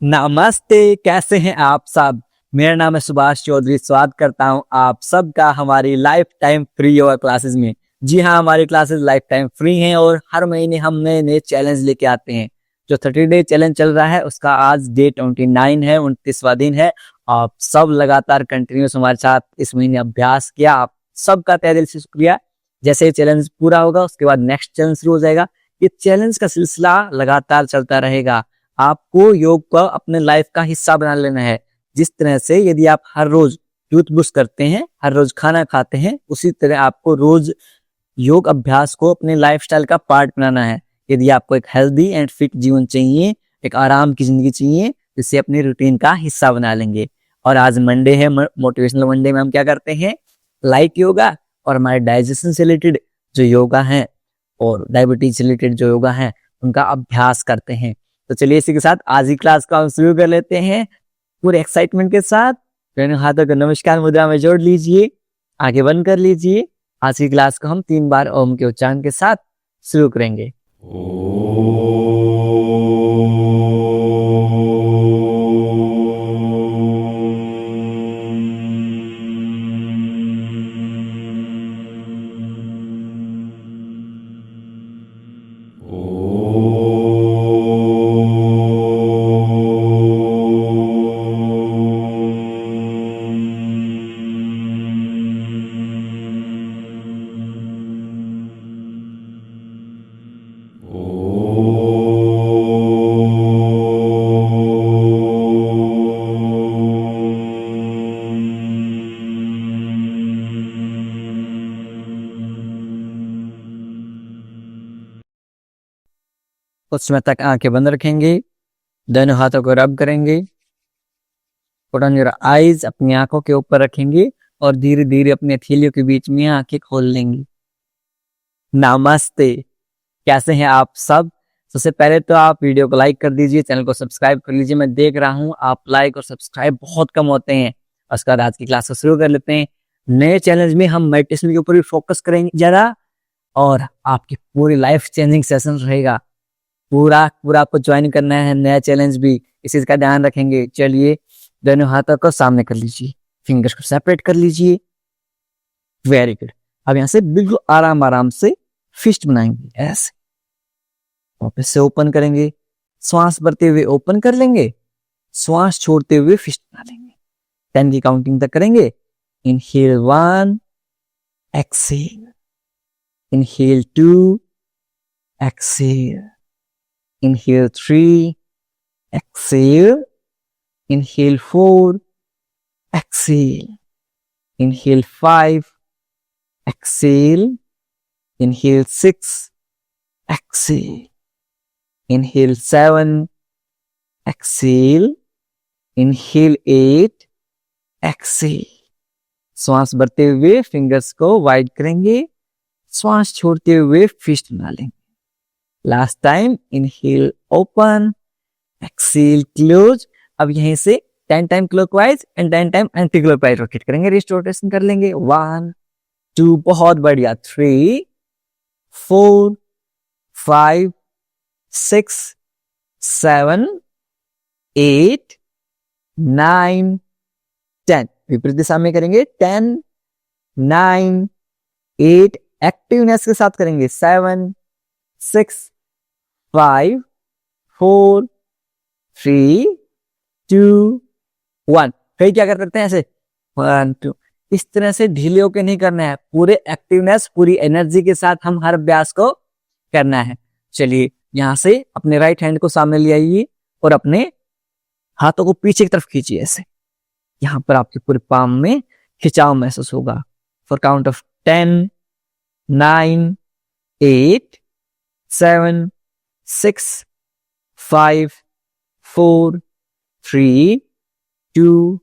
नमस्ते, कैसे हैं आप सब। मेरा नाम है सुभाष चौधरी। स्वागत करता हूं आप सबका हमारी life time free yoga classes में। जी हाँ, हमारी क्लासेस लाइफ टाइम फ्री हैं और हर महीने हम नए नए चैलेंज लेके आते हैं। जो 30 डे चैलेंज चल रहा है उसका आज डे 29 है, 29वां दिन है। आप सब लगातार कंटिन्यूस हमारे साथ इस महीने अभ्यास किया, आप सबका तहे दिल से शुक्रिया। जैसे ये चैलेंज पूरा होगा उसके बाद नेक्स्ट चैलेंज शुरू हो जाएगा। ये चैलेंज का सिलसिला लगातार चलता रहेगा। आपको योग को अपने लाइफ का हिस्सा बना लेना है। जिस तरह से यदि आप हर रोज टूथब्रश करते हैं, हर रोज खाना खाते हैं, उसी तरह आपको रोज योग अभ्यास को अपने लाइफस्टाइल का पार्ट बनाना है। यदि आपको एक हेल्दी एंड फिट जीवन चाहिए, एक आराम की जिंदगी चाहिए, इसे अपने रूटीन का हिस्सा बना लेंगे। और आज मंडे है, मोटिवेशनल मंडे में हम क्या करते हैं, लाइट योगा और हमारे डाइजेशन से रिलेटेड जो योगा है और डायबिटीज से रिलेटेड जो योगा है उनका अभ्यास करते हैं। तो चलिए इसी के साथ आज की क्लास को हम शुरू कर लेते हैं पूरे एक्साइटमेंट के साथ। दोनों हाथों को नमस्कार मुद्रा में जोड़ लीजिए, आगे बंद कर लीजिए। आज की क्लास को हम 3 बार ओम के उच्चारण के साथ शुरू करेंगे। कुछ समय तक आंखें बंद रखेंगे, दोनों हाथों को रब करेंगे। पुट ऑन योर आईज, अपनी आंखों के ऊपर रखेंगे और धीरे धीरे अपने हथेलियों के बीच में आंखें खोल लेंगे। नमस्ते, कैसे हैं आप सब। सबसे पहले तो आप वीडियो को लाइक कर दीजिए, चैनल को सब्सक्राइब कर लीजिए। मैं देख रहा हूं आप लाइक और सब्सक्राइब बहुत कम होते हैं। उसके बाद आज की क्लास को शुरू कर लेते हैं। नए चैलेंज में हम मेडिटेशन के ऊपर भी फोकस करेंगे ज्यादा, और आपकी पूरी लाइफ चेंजिंग सेशन रहेगा। पूरा आपको ज्वाइन करना है, नया चैलेंज भी, इस चीज का ध्यान रखेंगे। चलिए दोनों हाथों को सामने कर लीजिए, फिंगर्स को सेपरेट कर लीजिए। Very good. अब यहां से बिल्कुल आराम आराम से फिस्ट बनाएंगे, ऐसे वापस से ओपन करेंगे। श्वास भरते हुए ओपन कर लेंगे, श्वास छोड़ते हुए फिस्ट बना लेंगे। 10 की काउंटिंग तक करेंगे। Inhale 1, exhale, inhale 2, exhale, inhale 3, exhale, inhale 4, exhale, inhale 5, exhale, inhale 6, exhale, inhale 7, exhale, inhale 8, exhale। श्वास भरते हुए फिंगर्स को वाइड करेंगे, श्वास छोड़ते हुए फिस्ट बना लेंगे। Last time, inhale open, exhale close. अब यहीं से 10 time clockwise and 10 time anticlockwise rotate करेंगे, रिस्ट रोटेशन कर लेंगे। 1, 2, बहुत बढ़िया। 3, 4, 5, 6, 7, 8, 9, 10। विपरीत दिशा में करेंगे। 10, 9, 8, एक्टिवनेस के साथ करेंगे। 7, 6, 5, 4, 3, 2, 1। फिर क्या करते हैं, ऐसे 1, 2। इस तरह से ढीले होकर नहीं करना है, पूरे एक्टिवनेस, पूरी एनर्जी के साथ हम हर अभ्यास को करना है। चलिए यहां से अपने राइट हैंड को सामने ले आइए और अपने हाथों को पीछे की तरफ खींचिए। ऐसे यहां पर आपके पूरे पाम में खिंचाव महसूस होगा। For count of 10, 9, 8, 7, 6, 5, 4, 3, 2,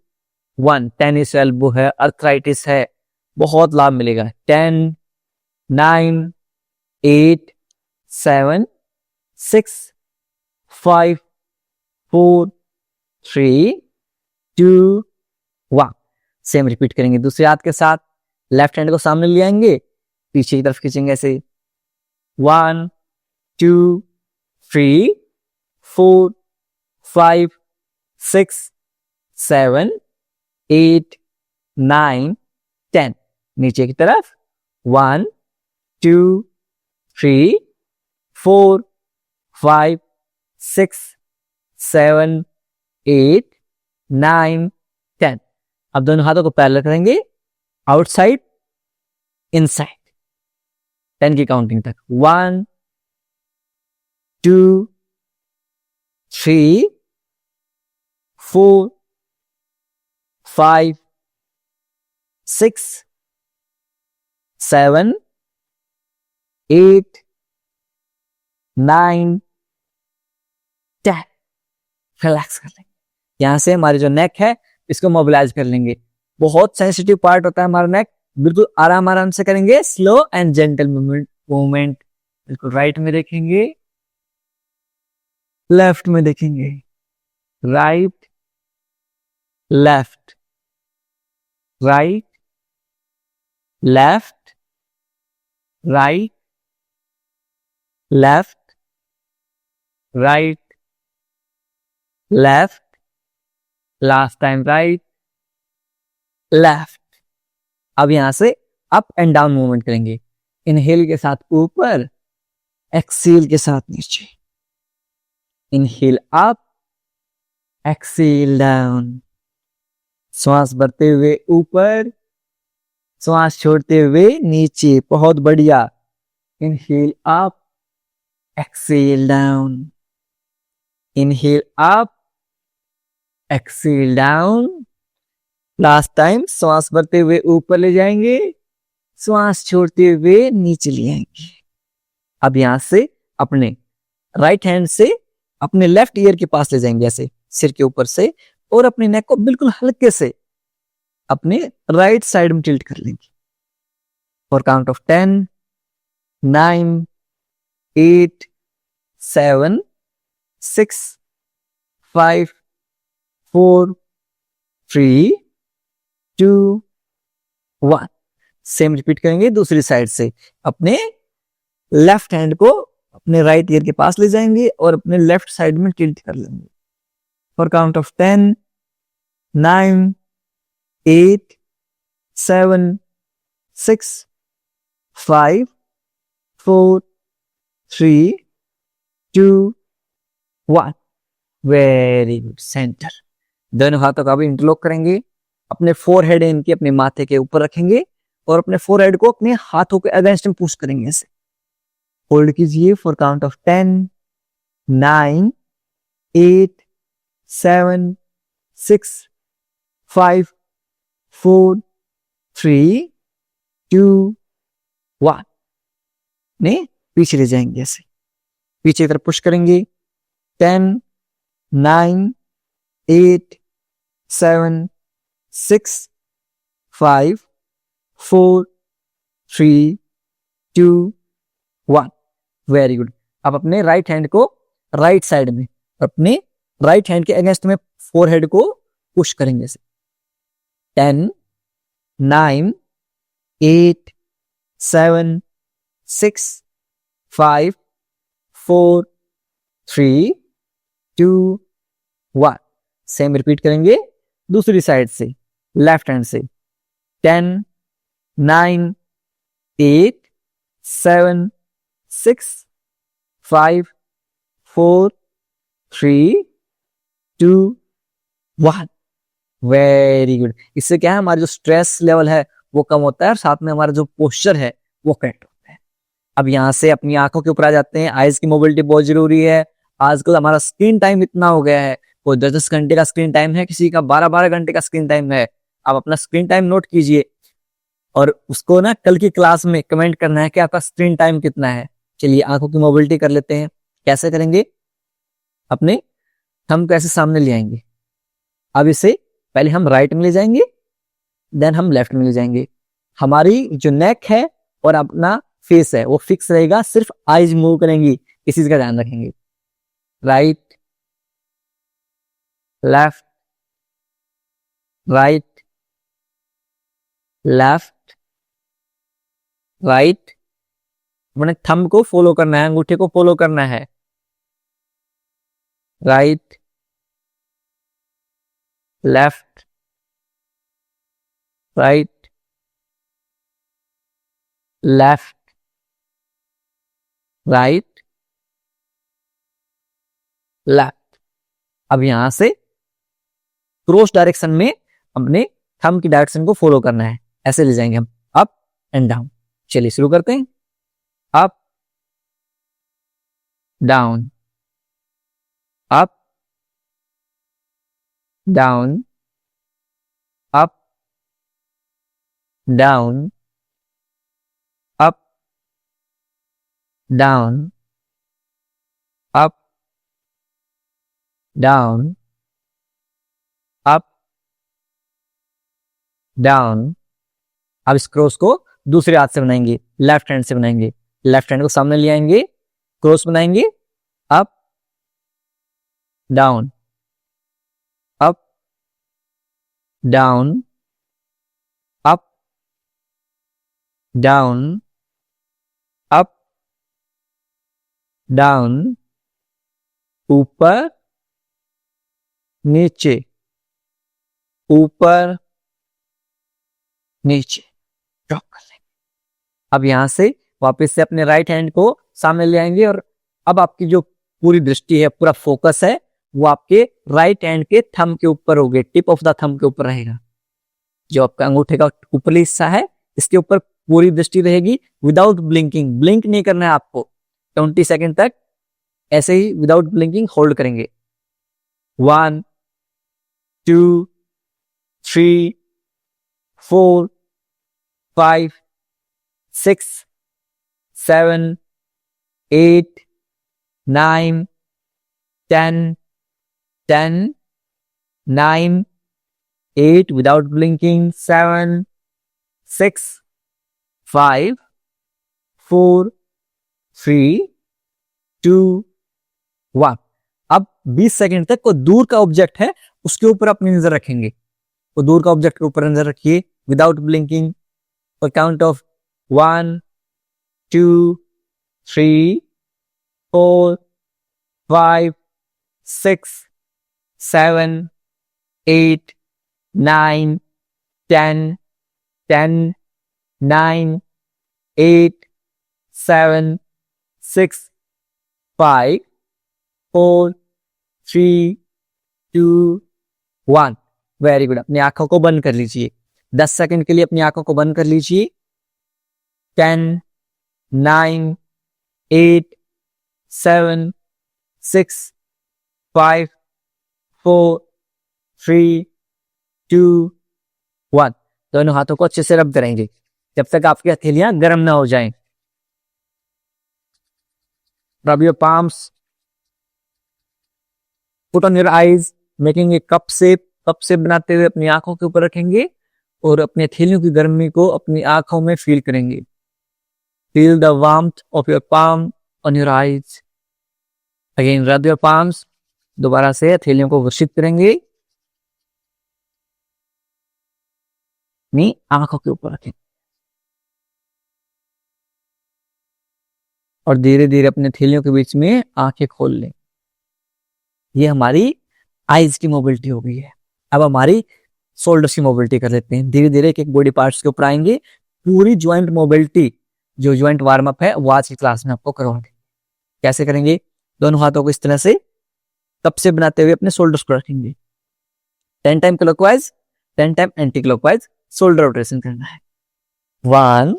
1। Tennis elbow है, अर्थराइटिस है, बहुत लाभ मिलेगा। 10, 9, 8, 7, 6, 5, 4, 3, 2, 1। सेम रिपीट करेंगे दूसरे हाथ के साथ। लेफ्ट हैंड को सामने ले आएंगे, पीछे की तरफ खींचेंगे ऐसे। 1, 2, 3, 4, 5, 6 7 8 9 10। नीचे की तरफ 1 2 3 4 5 6 7 8 9 10। अब दोनों हाथों को पैरेलल करेंगे, आउटसाइड इनसाइड, 10 की काउंटिंग तक। 1 2 3 4 5 6 7 8 9 10। रिलैक्स कर लेंगे। यहां से हमारी जो नेक है इसको मोबिलाइज कर लेंगे। बहुत सेंसिटिव पार्ट होता है हमारा नेक, बिल्कुल आराम आराम से करेंगे, स्लो एंड जेंटल मूवमेंट। बिल्कुल राइट में देखेंगे, लेफ्ट में देखेंगे, right left, right left, right left, right left, last time right left. अब यहां से अप एंड डाउन मूवमेंट करेंगे। इनहेल के साथ ऊपर, एक्सेल के साथ नीचे। Inhale up, exhale down. श्वास भरते हुए ऊपर, श्वास छोड़ते हुए नीचे। बहुत बढ़िया। Inhale up, exhale down, inhale up, exhale down. Last time श्वास भरते हुए ऊपर ले जाएंगे, श्वास छोड़ते हुए नीचे ले आएंगे। अब यहां से अपने राइट हैंड से अपने लेफ्ट ईयर के पास ले जाएंगे, ऐसे सिर के ऊपर से, और अपने नेक को बिल्कुल हल्के से अपने राइट साइड में टिल्ट कर लेंगे। For count of 10 9 8 7 6 5 4 3 2 1। Same repeat करेंगे दूसरी साइड से। अपने लेफ्ट हैंड को अपने राइट ईयर के पास ले जाएंगे और अपने लेफ्ट साइड में टिल्ट कर लेंगे। For count of 10 9 8 7 6 5 4 3 2 1। Very good. Centre. दोनों हाथों का भी इंटरलॉक करेंगे। अपने फोरहेड इनके अपने माथे के ऊपर रखेंगे और अपने फोरहेड को अपने हाथों के अगेंस्ट में पुश करेंगे ऐसे। होल्ड कीजिए फॉर काउंट ऑफ 10 9 8 7 6 5 4 3 2 1। ने पीछे ले जाएंगे ऐसे, पीछे की तरफ पुश करेंगे। 10 9 8 7 6 5 4 3 2 1। Very good. अब अपने राइट हैंड को राइट साइड में, अपने राइट हैंड के अगेंस्ट में फोरहेड को पुश करेंगे ऐसे। 10 9 8 7 6 5 4 3 2 1। सेम रिपीट करेंगे दूसरी साइड से, लेफ्ट हैंड से। 10 9 8 7 6 5 4 3 2 1। Very good. इससे क्या है, हमारा जो स्ट्रेस लेवल है वो कम होता है और साथ में हमारा जो पोस्चर है वो करेक्ट होता है। अब यहां से अपनी आंखों के ऊपर आ जाते हैं। आइज की मोबिलिटी बहुत जरूरी है। आजकल हमारा स्क्रीन टाइम इतना हो गया है, कोई 10-10 घंटे का स्क्रीन टाइम है, किसी का 12-12 घंटे का स्क्रीन टाइम है। आप अपना स्क्रीन टाइम नोट कीजिए और उसको ना कल की क्लास में कमेंट करना है कि आपका स्क्रीन टाइम कितना है। चलिए आंखों की मोबिलिटी कर लेते हैं। कैसे करेंगे? अपने थंब को ऐसे सामने ले आएंगे। अब इसे पहले हम राइट में ले जाएंगे, देन हम लेफ्ट में ले जाएंगे। हमारी जो नेक है और अपना फेस है वो फिक्स रहेगा, सिर्फ आईज मूव करेंगी, इस चीज का ध्यान रखेंगे। Right left, right left, right. अपने थंब को फॉलो करना है, अंगूठे को फॉलो करना है। Right left, right, left, right, left. अब यहां से क्रॉस डायरेक्शन में अपने थंब की डायरेक्शन को फॉलो करना है, ऐसे ले जाएंगे हम अप एंड डाउन। चलिए शुरू करते हैं। Up, down, up, down, up, down, up, down, up, down, up, down. अब इस क्रॉस को दूसरे हाथ से बनाएंगे, लेफ्ट हैंड से बनाएंगे। लेफ्ट हैंड को सामने ले आएंगे, क्रॉस बनाएंगे, up, down, up, down, up, down, up, down, ऊपर, नीचे, ऊपर, नीचे, ड्रॉप कर लेंगे। अब यहां से वापस से अपने राइट हैंड को सामने ले आएंगे और अब आपकी जो पूरी दृष्टि है, पूरा फोकस है, वो आपके राइट हैंड के थंब के ऊपर होगी, टिप ऑफ द थंब के ऊपर रहेगा। जो आपका अंगूठे का ऊपरी हिस्सा है, इसके ऊपर पूरी दृष्टि रहेगी, विदाउट ब्लिंकिंग। ब्लिंक नहीं करना है आपको। 20 सेकेंड तक ऐसे ही विदाउट ब्लिंकिंग होल्ड करेंगे। 1, 2, 3, 4, 5, 6, 7, 8, 9, 10, 10, 9, 8 without blinking, 7, 6, 5, 4, 3, 2, 1। अब 20 सेकेंड तक कोई दूर का ऑब्जेक्ट है उसके ऊपर अपनी नजर रखेंगे। वो दूर का ऑब्जेक्ट के ऊपर नजर रखिए without blinking for count of 1, 2, 3, 4, 5, 6, 7, 8, 9, 10, 10, 9, 8, 7, 6, 5, 4, 3, 2, 1। Very good. अपनी आंखों को बंद कर लीजिए। 10 सेकंड के लिए अपनी आंखों को बंद कर लीजिए। 10, 9, 8, 7, 6, 5, 4, 3, 2, 1। दोनों हाथों को अच्छे से रब करेंगे जब तक आपकी हथेलियां गर्म ना हो जाएं। Rub your palms, put on your eyes, making a cup shape. Cup shape बनाते हुए अपनी आंखों के ऊपर रखेंगे और अपनी हथेलियों की गर्मी को अपनी आंखों में फील करेंगे। Feel the warmth of your palm on your eyes. Again rub your palms. दोबारा से हथेलियों को घर्षित करेंगे, अपनी आंखों के ऊपर रखें और धीरे धीरे अपने हथेलियों के बीच में आंखें खोल लें। ये हमारी आईज की मोबिलिटी हो गई है। अब हमारी शोल्डर्स की मोबिलिटी कर लेते हैं। धीरे धीरे एक एक बॉडी पार्ट्स के ऊपर आएंगे। पूरी ज्वाइंट मोबिलिटी, जो ज्वाइंट वार्म अप है, वो आज की क्लास में आपको करवाएंगे। कैसे करेंगे? दोनों हाथों को इस तरह से कप से बनाते हुए अपने शोल्डर्स को रखेंगे। 10 time clockwise, 10 time anti clockwise shoulder rotation करना है। 1,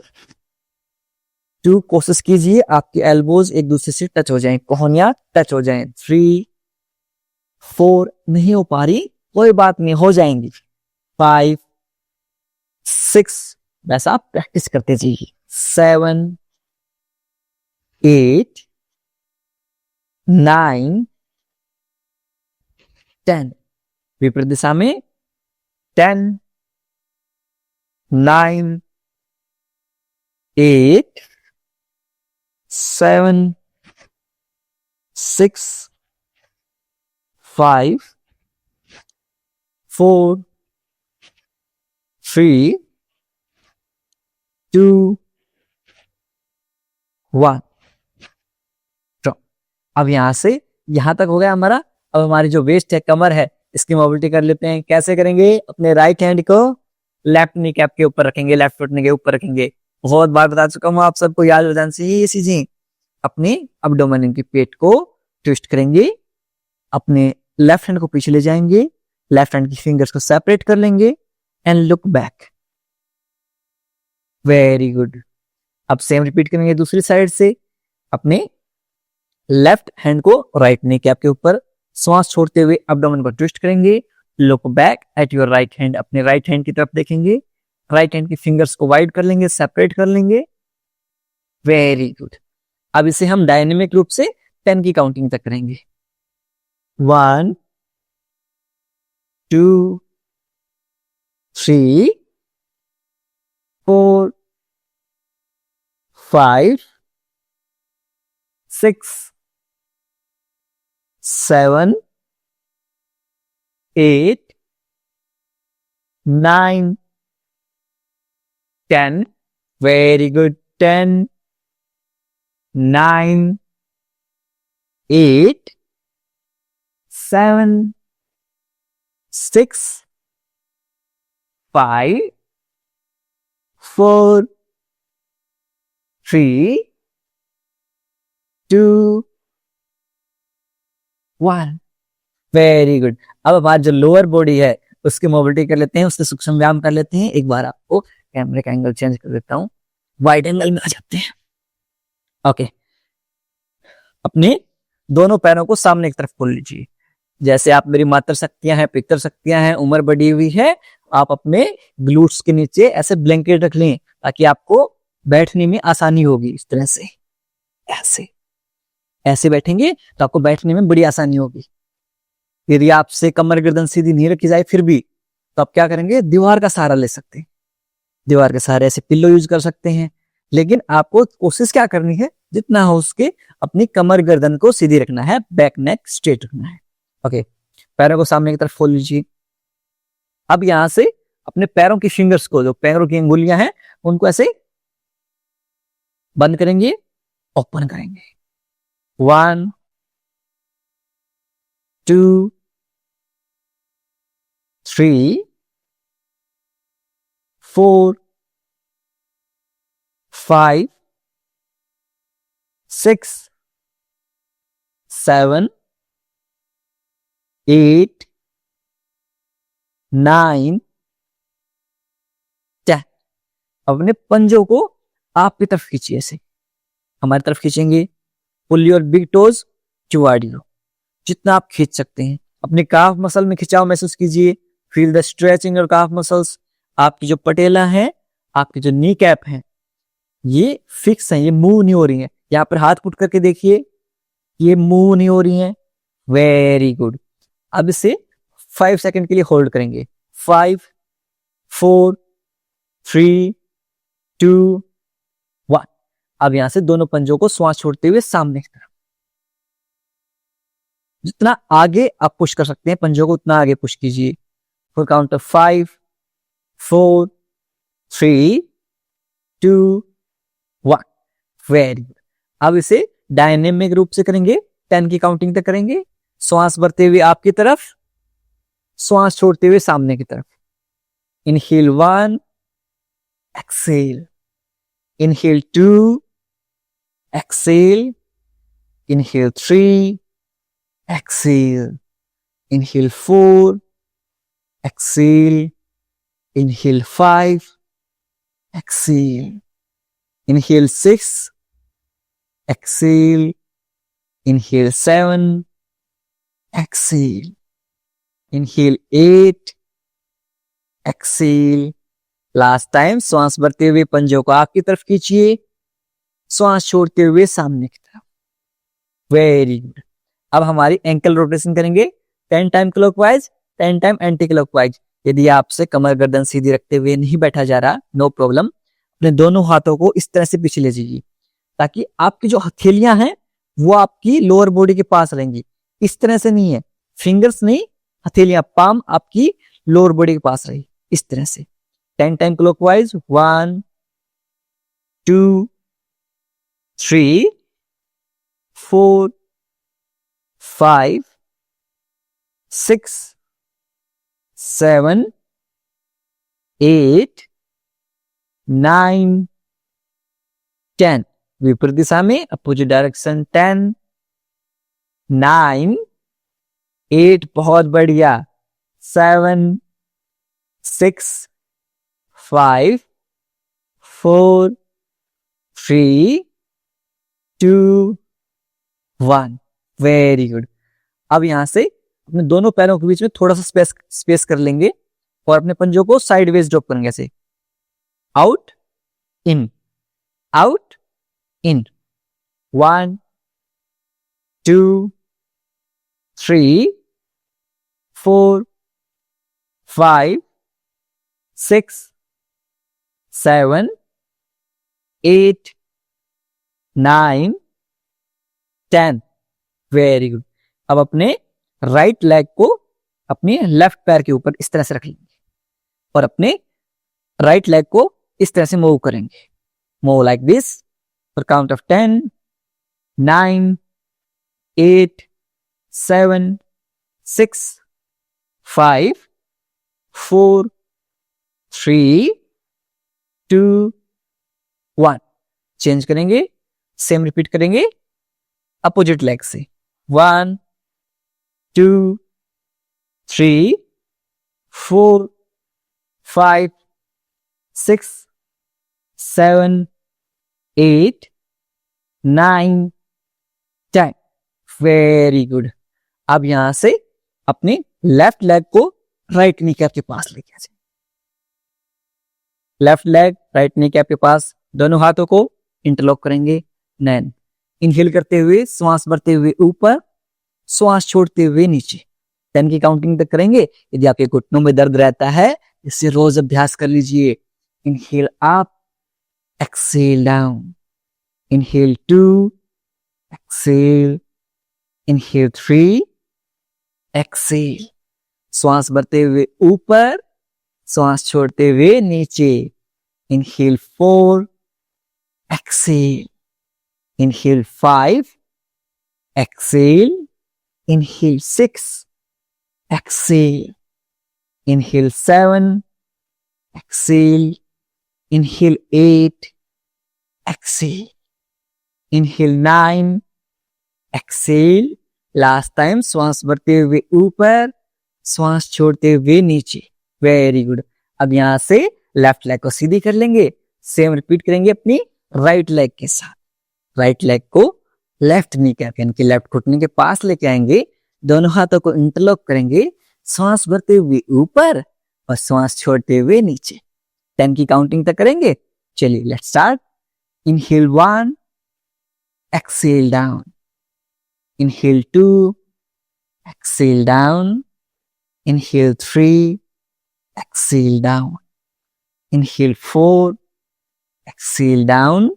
2, कोशिश कीजिए आपके एल्बोज एक दूसरे से टच हो जाएं, कोहनियां टच हो जाएं। 3, 4 नहीं हो पा रही, कोई बात नहीं, हो जाएंगी। 5, 6 वैसा आप प्रैक्टिस करते जाइए। 7, 8, 9, 10 विपरीत दिशा में। 10, 9, 8, 7, 6, 5, 4, 3, 2, 1। अब यहां से यहां तक हो गया हमारा। अब हमारी जो वेस्ट है, कमर है, इसकी मोबिलिटी कर लेते हैं। कैसे करेंगे? अपने राइट हैंड को लेफ्ट नी कैप के ऊपर रखेंगे, लेफ्ट घुटने के ऊपर रखेंगे। बहुत बार बता चुका हूं, आप सबको याद हो जाना चाहिए ये चीजें। अपने अब्डोमेन की पेट को ट्विस्ट करेंगे, अपने लेफ्ट हैंड को पीछे ले जाएंगे, लेफ्ट हैंड की फिंगर्स को सेपरेट कर लेंगे and look back. Very good. अब सेम रिपीट करेंगे दूसरी साइड से। अपने लेफ्ट हैंड को राइट नी कैप के ऊपर श्वास छोड़ते हुए अब्डोमेन को ट्विस्ट करेंगे। Look back at your right hand, अपने राइट हैंड की तरफ देखेंगे, राइट हैंड की फिंगर्स को वाइड कर लेंगे, सेपरेट कर लेंगे। Very good. अब इसे हम डायनेमिक रूप से 10 की काउंटिंग तक करेंगे। 1 2 3 4 5 6 7 8 9 10। Very good. 10 9 8 7 6 5 4 3 2 1। Very good. अब हमारी जो लोअर बॉडी है उसकी मोबिलिटी कर लेते हैं, उससे सूक्ष्म व्यायाम कर लेते हैं। एक बार आपको कैमरे का एंगल चेंज कर देता हूं, वाइड एंगल में आ जाते हैं। ओके, अपने दोनों पैरों को सामने की तरफ खोल लीजिए। जैसे आप मेरी मातृ शक्तियां हैं, पितृ शक्तियां हैं, उम्र बढ़ी हुई है, आप अपने ग्लूट्स के नीचे ऐसे ब्लैंकेट रख लें ताकि आपको बैठने में आसानी होगी। इस तरह से ऐसे ऐसे बैठेंगे तो आपको बैठने में बड़ी आसानी होगी। यदि आपसे कमर गर्दन सीधी नहीं रखी जाए फिर भी, तो आप क्या करेंगे? दीवार का सहारा ले सकते हैं। दीवार के सहारे ऐसे पिल्लो यूज कर सकते हैं। लेकिन आपको कोशिश क्या करनी है? जितना हो उसके अपनी कमर गर्दन को सीधी रखना है, बैक नेक स्ट्रेट रखना है। ओके, पैरों को सामने की तरफ खोल लीजिए। अब यहां से अपने पैरों की फिंगर्स को, जो पैरों की अंगुलियां हैं, उनको ऐसे बंद करेंगे, ओपन करेंगे। 1 2 3 4 5 6 7 8 9 10। अपने पंजों को आपकी तरफ खींचिए, ऐसे हमारी तरफ खींचेंगे। Pull your big toes toward you, जितना आप खींच सकते हैं। अपने काफ मसल में खिंचाव महसूस कीजिए। फील द स्ट्रेचिंग और काफ मसल्स। आपकी जो पटेला है, आपकी जो नी कैप है, ये फिक्स है, ये मूव नहीं हो रही है। यहाँ पर हाथ पुट करके देखिए, ये मूव नहीं हो रही है। Very good. अब इसे 5 सेकंड के लिए होल्ड करेंगे। 5 4 3 2 1। अब यहां से दोनों पंजों को श्वास छोड़ते हुए सामने की तरफ, जितना आगे आप पुश कर सकते हैं पंजों को उतना आगे पुश कीजिए। For count of 5 4 3 2 1। Very good. अब इसे डायनेमिक रूप से करेंगे, 10 की काउंटिंग तक करेंगे। श्वास भरते हुए आपकी तरफ, श्वास छोड़ते हुए सामने की तरफ। Inhale 1, exhale. Inhale 2, exhale. Inhale 3, exhale. Inhale 4, exhale. Inhale 5, exhale. Inhale 6, exhale. Inhale 7, exhale. Inhale 8, exhale. Last time श्वास भरते हुए पंजों को आपकी तरफ खींचिए, श्वास छोड़ते हुए सामने की तरफ। Very good. अब हमारी एंकल रोटेशन करेंगे 10 time clockwise, 10 time anti clockwise. यदि आपसे कमर गर्दन सीधी रखते हुए नहीं बैठा जा रहा, नो प्रॉब्लम, अपने दोनों हाथों को इस तरह से पीछे ले जाइए ताकि आपकी जो हथेलियां हैं वो आपकी लोअर बॉडी के पास रहेंगी। इस तरह से नहीं है, फिंगर्स नहीं, हथेलियां, पाम आपकी लोअर बॉडी के पास रही, इस तरह से। 10 टाइम क्लॉकवाइज। 1 2 3 4 5 6 7, 8, 9, 10। विपरीत दिशा में अपोजिट डायरेक्शन 10, 9, 8, बहुत बढ़िया, 7, 6, 5, 4, 3, 2, 1। Very good. अब यहां से अपने दोनों पैरों के बीच में थोड़ा सा स्पेस कर लेंगे और अपने पंजों को साइडवेज ड्रॉप करेंगे, ऐसे out in, out in. 1, 2, 3, 4, 5, 6, 7, 8, 9, 10। Very good. अब अपने राइट लेग को अपने लेफ्ट पैर के ऊपर इस तरह से रख लेंगे और अपने राइट लेग को इस तरह से मूव करेंगे। Move like this for count of 10, 9, 8, 7, 6, 5, 4, 3, 2, 1। Change करेंगे, सेम रिपीट करेंगे अपोजिट लेग से। 1, 2, 3, 4, 5, 6, 7, 8, 9, 10। Very good. अब यहां से अपने लेफ्ट लेग को राइट नी कैप के पास लेके आ जाए। Left leg right knee cap के पास, दोनों हाथों को इंटरलॉक करेंगे। 9, इनहेल करते हुए श्वास भरते हुए ऊपर, श्वास छोड़ते हुए नीचे। 10 की काउंटिंग तक करेंगे। यदि आपके घुटनों में दर्द रहता है, इससे रोज अभ्यास कर लीजिए। Inhale up, exhale down, inhale 2, exhale, inhale 3, exhale. श्वास भरते हुए ऊपर, श्वास छोड़ते हुए नीचे। Inhale 4, exhale, inhale 5, exhale, inhale 6, exhale, inhale 7, exhale, inhale 8, exhale, inhale 9, exhale। Last time श्वास भरते हुए ऊपर, श्वास छोड़ते हुए नीचे। Very good. अब यहां से लेफ्ट लेग को सीधी कर लेंगे। सेम रिपीट करेंगे अपनी राइट लेग के साथ। राइट लेग को लेफ्ट नी कैप यानी कि लेफ्ट घुटने के पास लेके आएंगे। दोनों हाथों को इंटरलॉक करेंगे। श्वास भरते हुए ऊपर और श्वास छोड़ते हुए नीचे। 10 की काउंटिंग तक करेंगे। चलिए let's start. Inhale 1, Excel down, inhale 2, Excel down, inhale 3, Excel down, inhale 4, exhale down.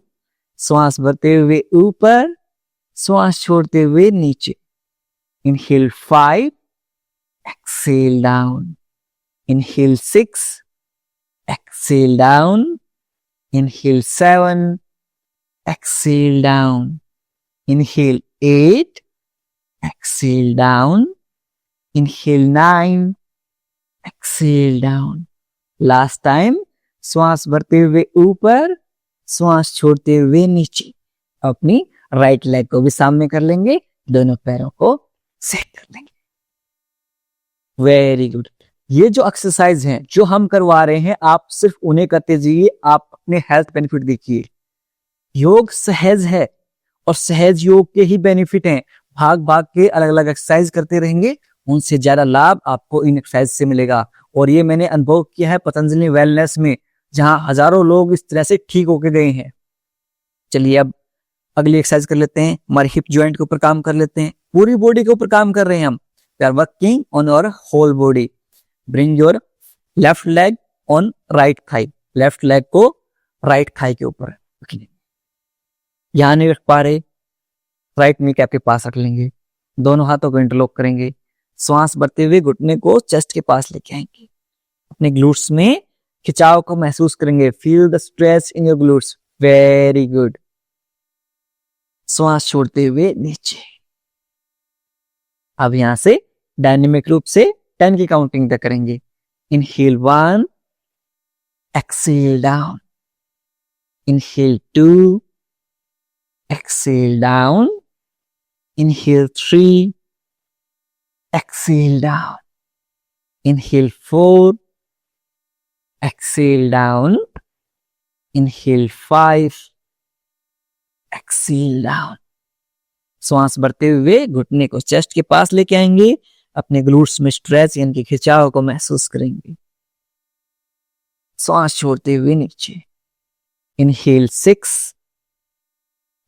श्वास भरते हुए ऊपर, श्वास छोड़ते हुए नीचे। Inhale 5, exhale down. Inhale 6, exhale down. Inhale 7, exhale down. Inhale 8, exhale down. Inhale 9, exhale down. Last time, श्वास भरते हुए ऊपर, श्वास छोड़ते हुए नीचे। अपनी राइट लेग को भी सामने कर लेंगे, दोनों पैरों को सेट कर लेंगे। Very good. ये जो एक्सरसाइज हैं जो हम करवा रहे हैं, आप सिर्फ उन्हें करते जाइए, आप अपने हेल्थ बेनिफिट देखिए। योग सहज है और सहज योग के ही बेनिफिट हैं। भाग भाग के अलग अलग एक्सरसाइज करते रहेंगे, उनसे ज्यादा लाभ आपको इन एक्सरसाइज से मिलेगा। और ये मैंने अनुभव किया है पतंजलि वेलनेस में, जहां हजारों लोग इस तरह से ठीक होके गए हैं। चलिए अब अगली एक्सरसाइज कर लेते हैं। हमारे हिप जॉइंट के ऊपर काम कर लेते हैं। पूरी बॉडी के ऊपर काम कर रहे हैं हम। We are working on your whole body. Bring your left leg on right thigh. Left leg को राइट थाई के ऊपर रखिए। यहां नहीं रख पा रहे, राइट नी कैप के पास रख लेंगे। दोनों हाथों को इंटरलॉक करेंगे। श्वास भरते हुए घुटने को चेस्ट के पास लेके आएंगे। अपने ग्लूट्स में खिंचाव को महसूस करेंगे। Feel the stretch in your glutes. Very good. श्वास छोड़ते हुए नीचे। अब यहां से डायनेमिक रूप से 10 की काउंटिंग तक करेंगे। Inhale 1, exhale down. Inhale 2, exhale down. Inhale 3, exhale down. Inhale 4, exhale down. Inhale 5, exhale down. श्वास भरते हुए घुटने को चेस्ट के पास लेके आएंगे, अपने ग्लूट्स में स्ट्रेच यानी कि खिंचाव को महसूस करेंगे। श्वास छोड़ते हुए नीचे। Inhale 6,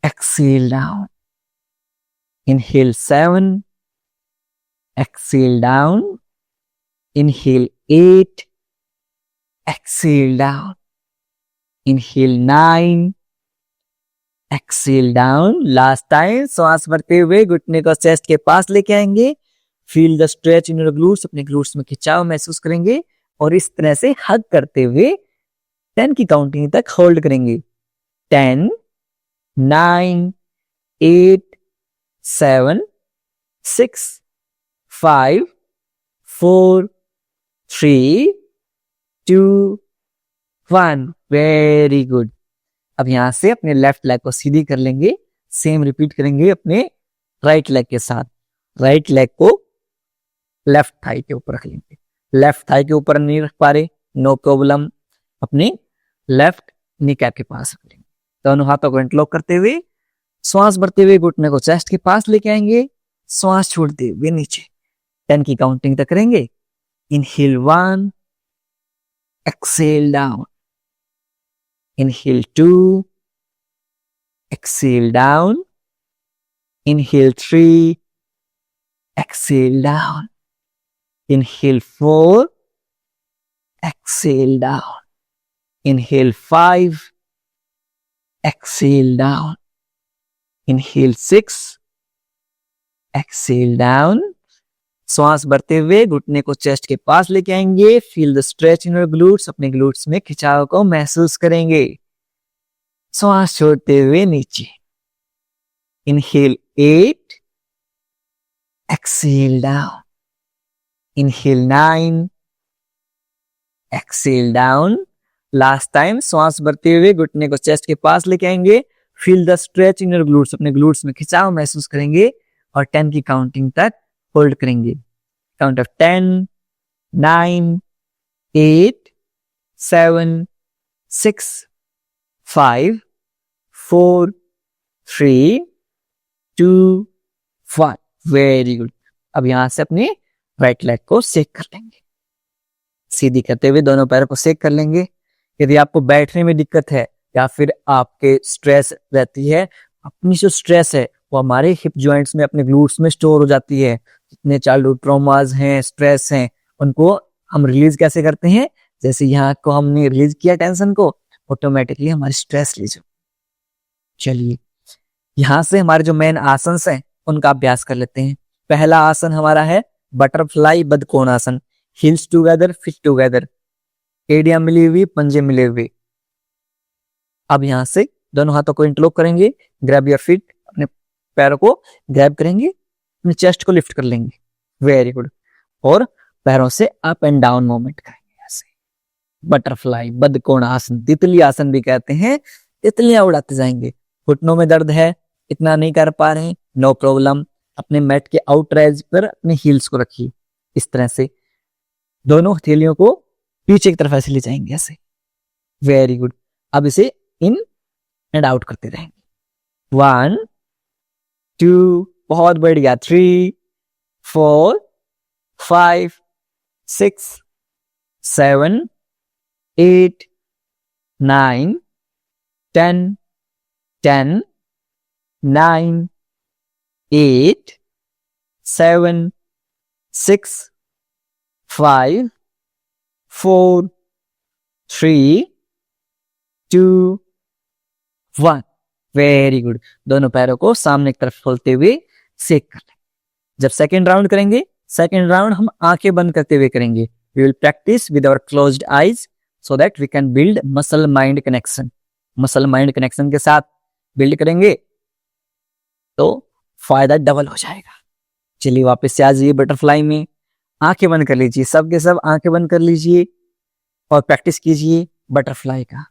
exhale down. Inhale 7, exhale down. Inhale 8, exhale down. Inhale 9, exhale down. Last time, श्वास भरते हुए घुटने को चेस्ट के पास लेके आएंगे। Feel the stretch in your glutes, अपने ग्लूट्स में खिंचाव महसूस करेंगे और इस तरह से हग करते हुए 10 की काउंटिंग तक होल्ड करेंगे। 10, 9, 8, 7, 6, 5, 4, 3, 2, 1। Very good. अब यहां से अपने लेफ्ट लेग को सीधी कर लेंगे। सेम रिपीट करेंगे अपने राइट लेग के साथ। राइट लेग को लेफ्ट थाई के ऊपर रख लेंगे। लेफ्ट थाई के ऊपर नहीं रख पा रहे, नो प्रॉब्लम, अपने लेफ्ट नी कैप के पास रख लेंगे। दोनों हाथों को इंटरलॉक करते हुए श्वास भरते हुए घुटने को चेस्ट के पास लेके आएंगे। श्वास छोड़ते हुए नीचे 10 की काउंटिंग तक करेंगे। Inhale 1, exhale down. Inhale 2, exhale down. Inhale 3, exhale down. Inhale 4, exhale down. Inhale 5, exhale down. Inhale 6, exhale down. श्वास भरते हुए घुटने को चेस्ट के पास लेके आएंगे। Feel the stretch in your glutes, अपने ग्लूट्स में खिंचाव को महसूस करेंगे। श्वास छोड़ते हुए नीचे। Inhale 8, Excel down. Inhale 9, exhale down. Last time श्वास भरते हुए घुटने को चेस्ट के पास लेके आएंगे। Feel the stretch in your glutes, अपने ग्लूट्स में खिंचाव महसूस करेंगे और 10 की काउंटिंग तक होल्ड करेंगे। Count of 10, 9, 8, 7, 6, 5, 4, 3, 2, 1। Very good. अब यहां से अपने राइट लेग को सेक कर लेंगे। सीधी करते हुए दोनों पैरों को सेक कर लेंगे। यदि आपको बैठने में दिक्कत है या फिर आपके स्ट्रेस रहती है, अपनी जो स्ट्रेस है वो हमारे हिप जॉइंट्स में, अपने ग्लूट्स में स्टोर हो जाती है। जितने चाइल्डहुड ट्रॉमास हैं, स्ट्रेस हैं, उनको हम रिलीज कैसे करते हैं? जैसे यहाँ को हमने रिलीज किया टेंशन को, ऑटोमेटिकली हमारी स्ट्रेस रिलीज हो। चलिए यहां से हमारे जो मेन आसन हैं उनका अभ्यास कर लेते हैं। पहला आसन हमारा है बटरफ्लाई बदकोणासन। हिल्स टुगेदर, फिट टुगेदर, एड़ियां मिली हुई, पंजे मिले हुए। अब यहां से दोनों हाथों को इंटरलॉक करेंगे। ग्रैब योर फीट, अपने पैरों को ग्रैब करेंगे, अपने चेस्ट को लिफ्ट कर लेंगे। Very good. और पैरों से अप एंड डाउन मूवमेंट करेंगे ऐसे। बटरफ्लाई बदकोणासन, तितली आसन भी कहते हैं। तितलियां उड़ाते जाएंगे। घुटनों में दर्द है, इतना नहीं कर पा रहे, नो प्रॉब्लम, अपने मैट के आउटर एज पर अपने हील्स को रखिए। इस तरह से दोनों हथेलियों को पीछे की तरफ ऐसे ले जाएंगे ऐसे। Very good. अब इसे इन एंड आउट करते रहेंगे। 1, 2, बहुत बढ़िया, 3, 4, 5, 6, 7, 8, 9, 10, 10, 9, 8, 7, 6, 5, 4, 3, 2, 1। Very good. दोनों पैरों को सामने की तरफ खोलते हुए सेक कर लें। जब सेकेंड राउंड करेंगे, सेकेंड राउंड हम आंखें बंद करते हुए करेंगे। We will practice with our closed eyes so that we can build muscle mind connection. Muscle mind connection के साथ बिल्ड करेंगे तो फायदा डबल हो जाएगा। चलिए वापस से आ जाइए बटरफ्लाई में। आंखें बंद कर लीजिए, सब के सब आंखें बंद कर लीजिए और प्रैक्टिस कीजिए बटरफ्लाई का।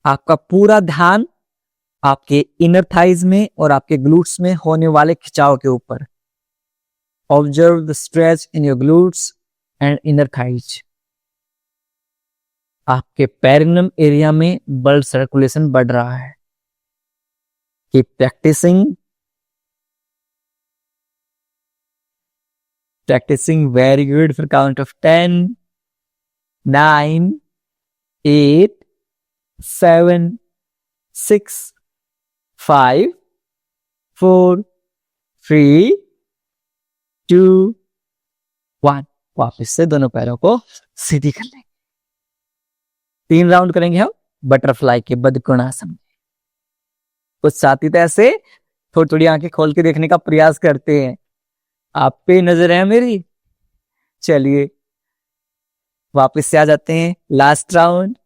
आपका पूरा ध्यान आपके इनर थाइज में और आपके ग्लूट्स में होने वाले खिंचाव के ऊपर। Observe the stretch in your glutes and inner thighs. आपके पेरिनम एरिया में ब्लड सर्कुलेशन बढ़ रहा है। Keep practicing very good for count of 10, 9, 8, 7, 6, 5, 4, 3, 2, 1। वापस से दोनों पैरों को सीधी कर लेंगे। 3 राउंड करेंगे हम बटरफ्लाई के बदकोणासन में। कुछ साथी तो ऐसे थोड़ी थोड़ी आंखें खोल के देखने का प्रयास करते हैं। आप पे नजर है मेरी। चलिए वापस से आ जाते हैं। Last round.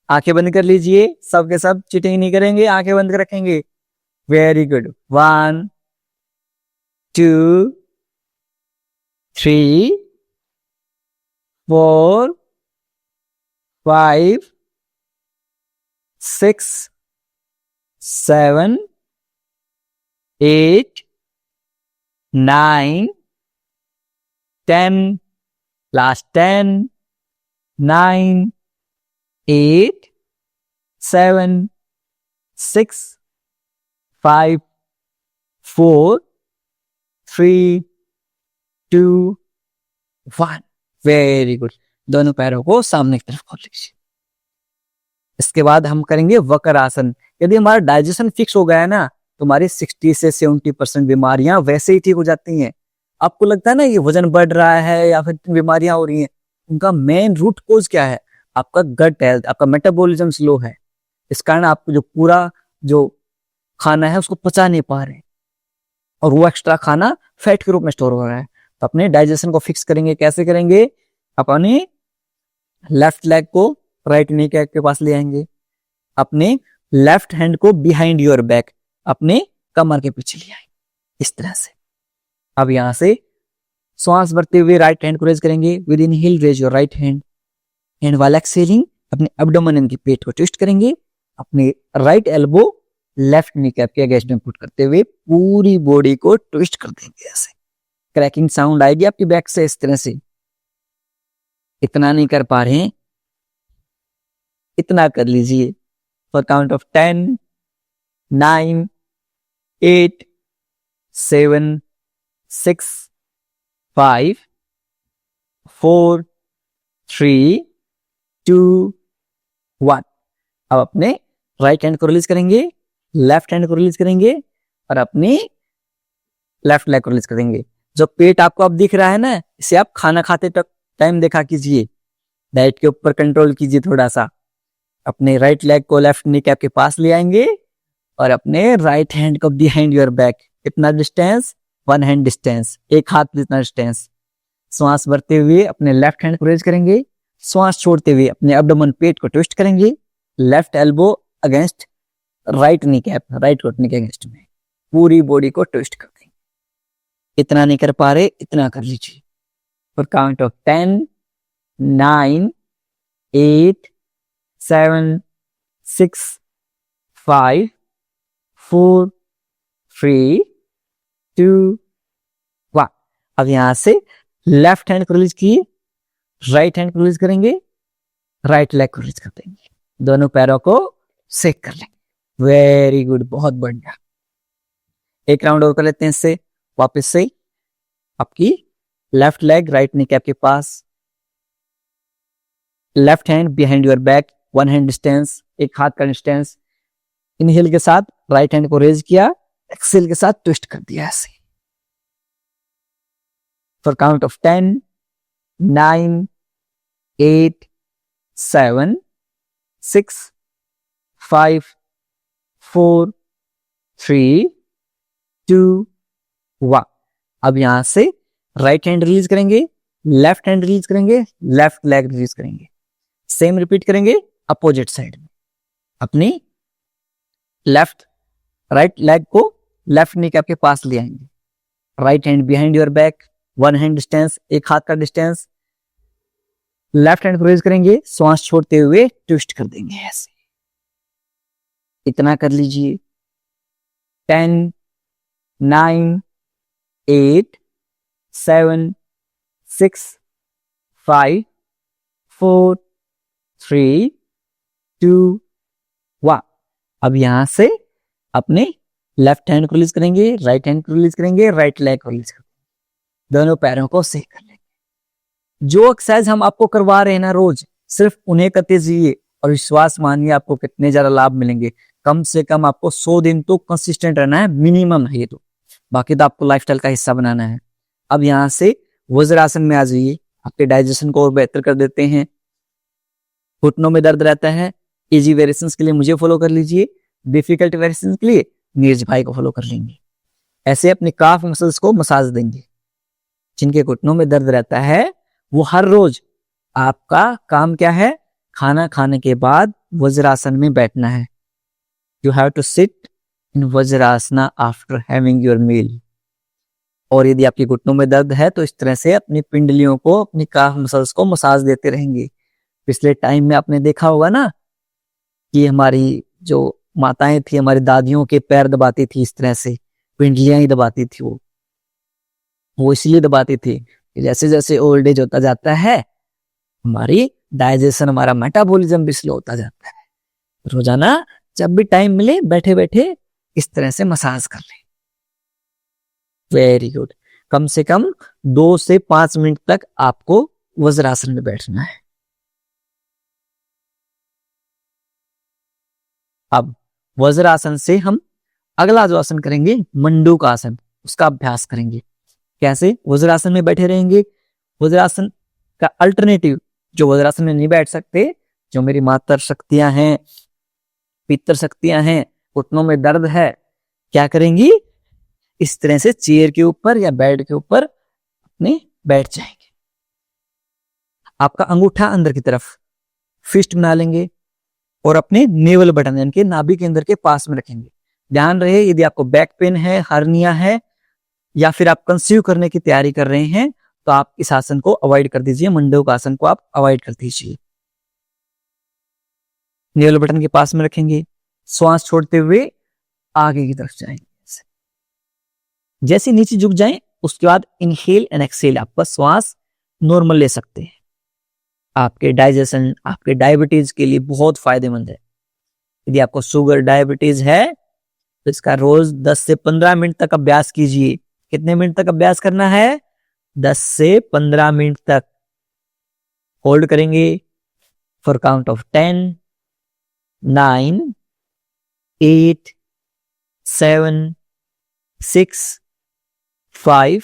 आंखें बंद कर लीजिए, सब के सब चीटिंग नहीं करेंगे, आंखें बंद कर रखेंगे। Very good. 1, 2, 3, 4, 5, 6, 7, 8, 9, 10, last 10, 9, 8, 7, 6, 5, 4, 3, 2, 1। Very good. दोनों पैरों को सामने की तरफ खोल लीजिए। इसके बाद हम करेंगे वक्र आसन। यदि हमारा डाइजेशन फिक्स हो गया है ना, तो हमारी 60 से 70% बीमारियां वैसे ही ठीक हो जाती हैं। आपको लगता है ना ये वजन बढ़ रहा है या फिर बीमारियां हो रही हैं, उनका मेन रूट कोज क्या है? आपका गट हेल्थ, आपका मेटाबॉलिज्म स्लो है। इस कारण आपको जो पूरा जो खाना है उसको पचा नहीं पा रहे और वो एक्स्ट्रा खाना फैट के रूप में स्टोर हो रहा है। तो अपने डाइजेशन को फिक्स करेंगे। कैसे करेंगे? अपने लेफ्ट लेग को राइट नी के पास ले आएंगे, अपने लेफ्ट हैंड को बिहाइंड योर बैक, अपने कमर के पीछे ले आएंगे इस तरह से। अब यहां से श्वास भरते हुए राइट हैंड को रेज करेंगे। With inhale raise your right hand and while exhaling अपने एब्डोमेन की पेट को ट्विस्ट करेंगे। अपने right elbow left knee cap के अगेंस्ट में पुट करते हुए पूरी बॉडी को ट्विस्ट कर देंगे। ऐसे क्रैकिंग साउंड आएगी आपकी बैक से इस तरह से। इतना नहीं कर पा रहे हैं, इतना कर लीजिए। For count of 10, 9, 8, 7, 6, 5, 4, 3, 2, 1। अब अपने राइट हैंड को रिलीज करेंगे, लेफ्ट हैंड को रिलीज करेंगे और अपनी लेफ्ट लेग को रिलीज करेंगे। जो पेट आपको अब दिख रहा है ना, इसे आप खाना खाते टाइम देखा कीजिए। डाइट के ऊपर कंट्रोल कीजिए थोड़ा सा। अपने राइट लेग को लेफ्ट नी कैप के पास ले आएंगे और अपने राइट हैंड को बिहाइंड योर बैक। कितना डिस्टेंस? 1 हैंड डिस्टेंस, एक हाथ जितना डिस्टेंस। श्वास भरते हुए अपने लेफ्ट हैंड को रेज करेंगे। श्वास छोड़ते हुए अपने एब्डोमेन पेट को ट्विस्ट करेंगे। Left elbow against right knee cap, right घुटने के अगेंस्ट में पूरी बॉडी को ट्विस्ट कर देंगे। इतना नहीं कर पा रहे, इतना कर लीजिए। For count of 10, 9, 8, 7, 6, 5, 4, 3, 2, 1। अब यहां से लेफ्ट हैंड को रिलीज किए, राइट हैंड को रिलीज करेंगे, राइट लेग को रिलीज कर देंगे। दोनों पैरों को सेक कर लेंगे। वेरी गुड, बहुत बढ़िया। एक राउंड और कर लेते हैं इससे। वापस से आपकी left leg right knee cap के पास, left hand behind your back, 1 hand distance, एक हाथ का डिस्टेंस। इनहेल के साथ राइट हैंड को रेज किया, एक्सेल के साथ ट्विस्ट कर दिया ऐसे। For count of 10, 9, 8, 7, 6, 5, 4, 3, 2, 1। अब यहां से राइट हैंड रिलीज करेंगे, लेफ्ट हैंड रिलीज करेंगे, लेफ्ट लेग रिलीज करेंगे। सेम रिपीट करेंगे अपोजिट साइड में। अपनी राइट लेग को लेफ्ट नी कैप के पास ले आएंगे, right hand behind your back, one hand distance, एक हाथ का डिस्टेंस। लेफ्ट हैंड को रेज करेंगे, श्वास छोड़ते हुए ट्विस्ट कर देंगे ऐसे। इतना कर लीजिए। 10, 9, 8, 7, 6, 5, 4, 3, 2, 1। अब यहां से अपने लेफ्ट हैंड को रिलीज करेंगे, राइट हैंड को रिलीज करेंगे, राइट लेग को रिलीज करेंगे, दोनों पैरों को सेक कर लेंगे। जो एक्सरसाइज हम आपको करवा रहे हैं ना रोज, सिर्फ उन्हें करते जाइए और विश्वास मानिए आपको कितने ज्यादा लाभ मिलेंगे। कम से कम आपको 100 दिन तो कंसिस्टेंट रहना है, मिनिमम है ये तो, बाकी तो आपको लाइफस्टाइल का हिस्सा बनाना है। अब यहाँ से वज्रासन में आ जाइए, आपके डाइजेशन को और बेहतर कर देते हैं। घुटनों में दर्द रहता है, इजी वेरिएशंस के लिए मुझे फॉलो कर लीजिए, डिफिकल्ट वेरिएशंस के लिए नीरज भाई को फॉलो कर लेंगे। ऐसे अपने काफ मसल्स को मसाज देंगे। जिनके घुटनों में दर्द रहता है वो हर रोज आपका काम क्या है, खाना खाने के बाद वज्रासन में बैठना है। You have to sit in Vajrasana after having your meal. और यदि आपके घुटनों में दर्द है तो इस तरह से अपनी पिंडलियों को, अपनी काफ मसल्स को मसाज देते रहेंगे। पिछले टाइम में आपने देखा होगा ना कि हमारी जो माताएं थी, हमारी दादियों के पैर दबाती थी, इस तरह से पिंडलियां ही दबाती थी। वो इसलिए दबाती थी कि जैसे जैसे ओल्ड एज होता जाता है हमारी डाइजेशन, हमारा मेटाबॉलिज्म भी स्लो होता जाता है। रोजाना जब भी टाइम मिले बैठे बैठे इस तरह से मसाज कर लें। Very good. कम से कम 2 से 5 मिनट तक आपको वज्रासन में बैठना है। अब वज्रासन से हम अगला जो आसन करेंगे मंडूक आसन, उसका अभ्यास करेंगे। कैसे? वज्रासन में बैठे रहेंगे। वज्रासन का अल्टरनेटिव, जो वज्रासन में नहीं बैठ सकते, जो मेरी मातर शक्तियां हैं, पितर शक्तियां हैं, घुटनों में दर्द है, क्या करेंगी? इस तरह से चेयर के ऊपर या बेड के ऊपर अपने बैठ जाएंगे। आपका अंगूठा अंदर की तरफ फिस्ट बना लेंगे और अपने नेवल बटन यानी कि नाभि के अंदर के पास में रखेंगे। ध्यान रहे, यदि आपको बैक पेन है, हर्निया है, या फिर आप कंसीव करने की तैयारी कर रहे हैं तो आप इस आसन को अवॉइड कर दीजिए, मंडूक आसन को आप अवॉइड कर दीजिए। नेवल बटन के पास में रखेंगे, श्वास छोड़ते हुए आगे की तरफ जाएंगे। जैसे नीचे झुक जाएं उसके बाद इनहेल एंड एक्सहेल, आपका श्वास नॉर्मल ले सकते हैं। आपके डाइजेशन, आपके डायबिटीज के लिए बहुत फायदेमंद है। यदि आपको शुगर, डायबिटीज है तो इसका रोज 10 से 15 मिनट तक अभ्यास कीजिए। कितने मिनट तक अभ्यास करना है? 10 से 15 मिनट तक। होल्ड करेंगे फॉर काउंट ऑफ 10, 9, 8, 7, 6, 5,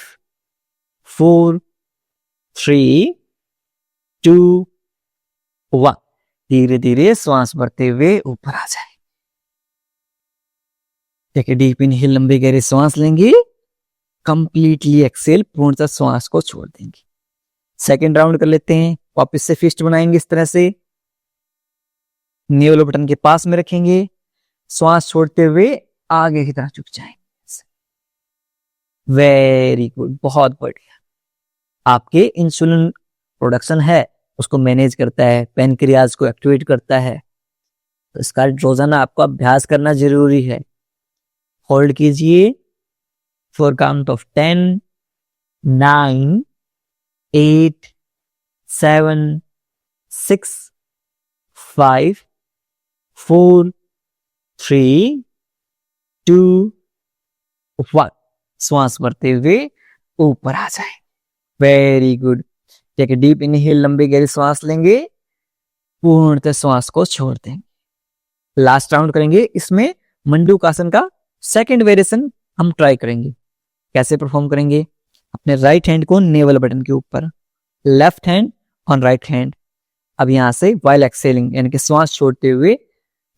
4, 3, 2, 1। धीरे धीरे श्वास भरते हुए ऊपर आ जाए। देखिए, डीप इनहेल, लंबी गहरी श्वास लेंगे, कंप्लीटली एक्सेल, पूर्णतः श्वास को छोड़ देंगे। सेकेंड राउंड कर लेते हैं। वापस से फिस्ट बनाएंगे इस तरह से, नेवल बटन के पास में रखेंगे, श्वास छोड़ते हुए आगे की तरफ झुक जाएंगे। वेरी गुड, बहुत बढ़िया। आपके इंसुलिन प्रोडक्शन है उसको मैनेज करता है, पैनक्रियाज को एक्टिवेट करता है, तो इसका रोजाना आपको अभ्यास करना जरूरी है। होल्ड कीजिए फॉर काउंट ऑफ 10, 9, 8, 7, 6, 5, 4, 3, 2, 1। श्वास भरते हुए ऊपर आ जाए। Very good. ठीक है, डीप इनहेल, लंबी गहरी श्वास लेंगे, पूर्णतः श्वास को छोड़ देंगे। लास्ट राउंड करेंगे। इसमें मंडूक आसन का सेकंड वेरिएशन हम ट्राई करेंगे। कैसे परफॉर्म करेंगे? अपने राइट हैंड को नेवल बटन के ऊपर, left hand on right hand. अब यहां से वाइल एक्सेलिंग यानी कि श्वास छोड़ते हुए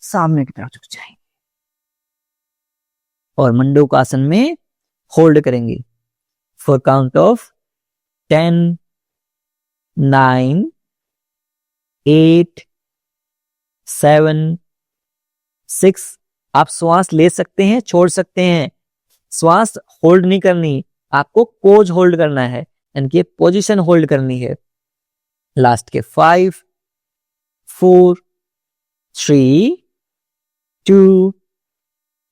सामने की तरफ झुक जाएंगे और मंडूक आसन में होल्ड करेंगे फॉर काउंट ऑफ 10, 9, 8, 7, 6। आप श्वास ले सकते हैं, छोड़ सकते हैं, श्वास होल्ड नहीं करनी, आपको पोज होल्ड करना है। इनकी पोजीशन होल्ड करनी है। लास्ट के 5 4 3 2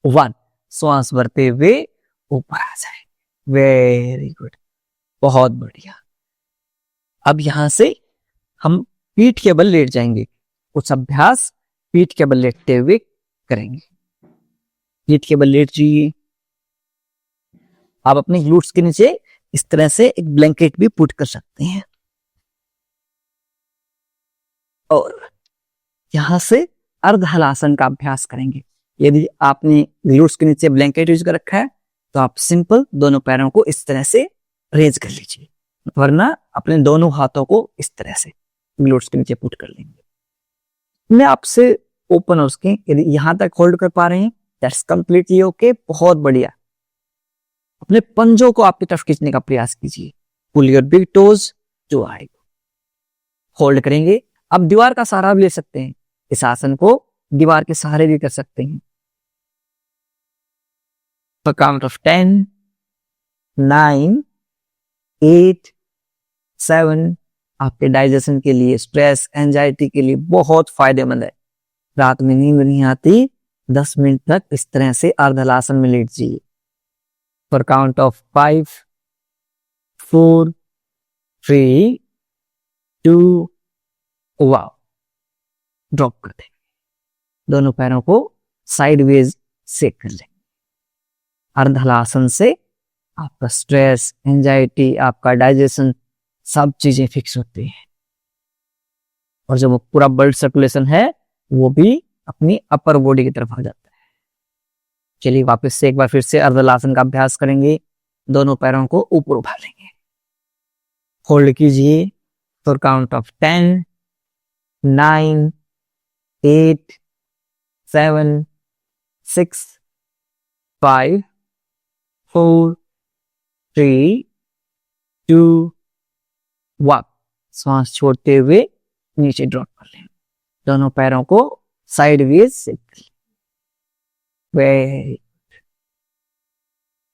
1 श्वास भरते हुए ऊपर आ जाए। वेरी गुड, बहुत बढ़िया। अब यहां से हम पीठ के बल लेट जाएंगे। कुछ अभ्यास पीठ के बल लेटते हुए करेंगे। पीठ के बल लेट जाइए। आप अपने ग्लूट्स के नीचे इस तरह से एक ब्लैंकेट भी पुट कर सकते हैं। और यहां से अर्ध हलासन का अभ्यास करेंगे। यदि आपने ग्लूट्स के नीचे ब्लैंकेट यूज कर रखा है तो आप सिंपल दोनों पैरों को इस तरह से रेज कर लीजिए, वरना अपने दोनों हाथों को इस तरह से ग्लूट्स के नीचे पुट कर लेंगे। मैं आपसे ओपन उसके यदि यहां तक होल्ड कर पा रहे हैं दैट्स कंप्लीटली ओके, बहुत बढ़िया। अपने पंजों को आपकी तरफ खींचने का प्रयास कीजिए। Pull your big toes to eye, hold करेंगे। अब दीवार का सहारा भी ले सकते हैं। इस आसन को दीवार के सहारे भी कर सकते हैं। For count of 10 9 8 7 आपके डाइजेशन के लिए, स्ट्रेस एंजाइटी के लिए बहुत फायदेमंद है। रात में नींद नहीं आती, 10 मिनट तक इस तरह से अर्धहलासन में लेट जाइए। For count of 5 4 3 2 1 ड्रॉप कर दें। दोनों पैरों को साइडवेज सेक कर लें। अर्धहलासन से आपका स्ट्रेस एंजाइटी, आपका डाइजेशन, सब चीजें फिक्स होती हैं और जो पूरा ब्लड सर्कुलेशन है वो भी अपनी अपर बॉडी की तरफ आ जाता है। चलिए वापस से एक बार फिर से अर्धहलासन का अभ्यास करेंगे। दोनों पैरों को ऊपर उठा लेंगे। होल्ड कीजिए फॉर काउंट ऑफ 10 9 8 7 6 5 4 3 2 1 श्वास छोड़ते हुए नीचे ड्रॉप कर लें। दोनों पैरों को साइडवेज सेट कर लें। Very good.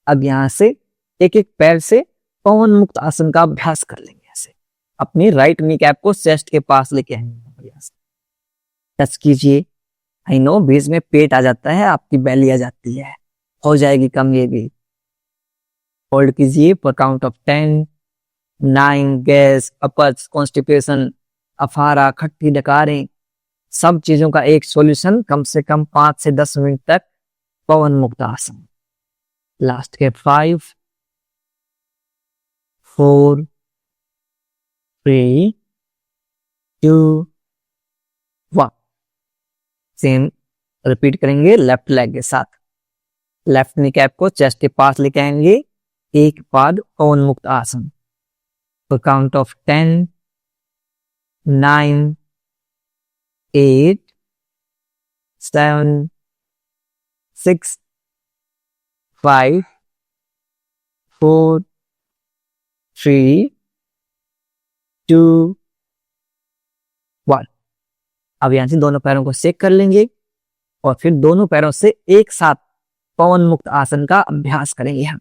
अब यहां से एक एक पैर से पवन मुक्त आसन का अभ्यास कर लेंगे। ऐसे अपनी राइट नी कैप को चेस्ट के पास लेके आएंगे। टच कीजिए। आई नो बीच में पेट आ जाता है, आपकी बेली आ जाती है, हो जाएगी कम ये भी। होल्ड कीजिए फॉर काउंट ऑफ 10 9 गैस, अपच, कॉन्स्टिपेशन, अफारा, खट्टी डकारें, सब चीजों का एक सॉल्यूशन कम से कम 5 से 10 मिनट तक पवन मुक्त आसन। लास्ट के 5 4 3 2 1 सेम रिपीट करेंगे लेफ्ट लेग के साथ। लेफ्ट नी कैप को चेस्ट के पास लेके आएंगे। एक पाद पवन मुक्त आसन फॉर काउंट ऑफ 10 9 8 7 6 5 4 3 2 1। अब यहां से दोनों पैरों को सेक कर लेंगे और फिर दोनों पैरों से एक साथ पवन मुक्त आसन का अभ्यास करेंगे। हम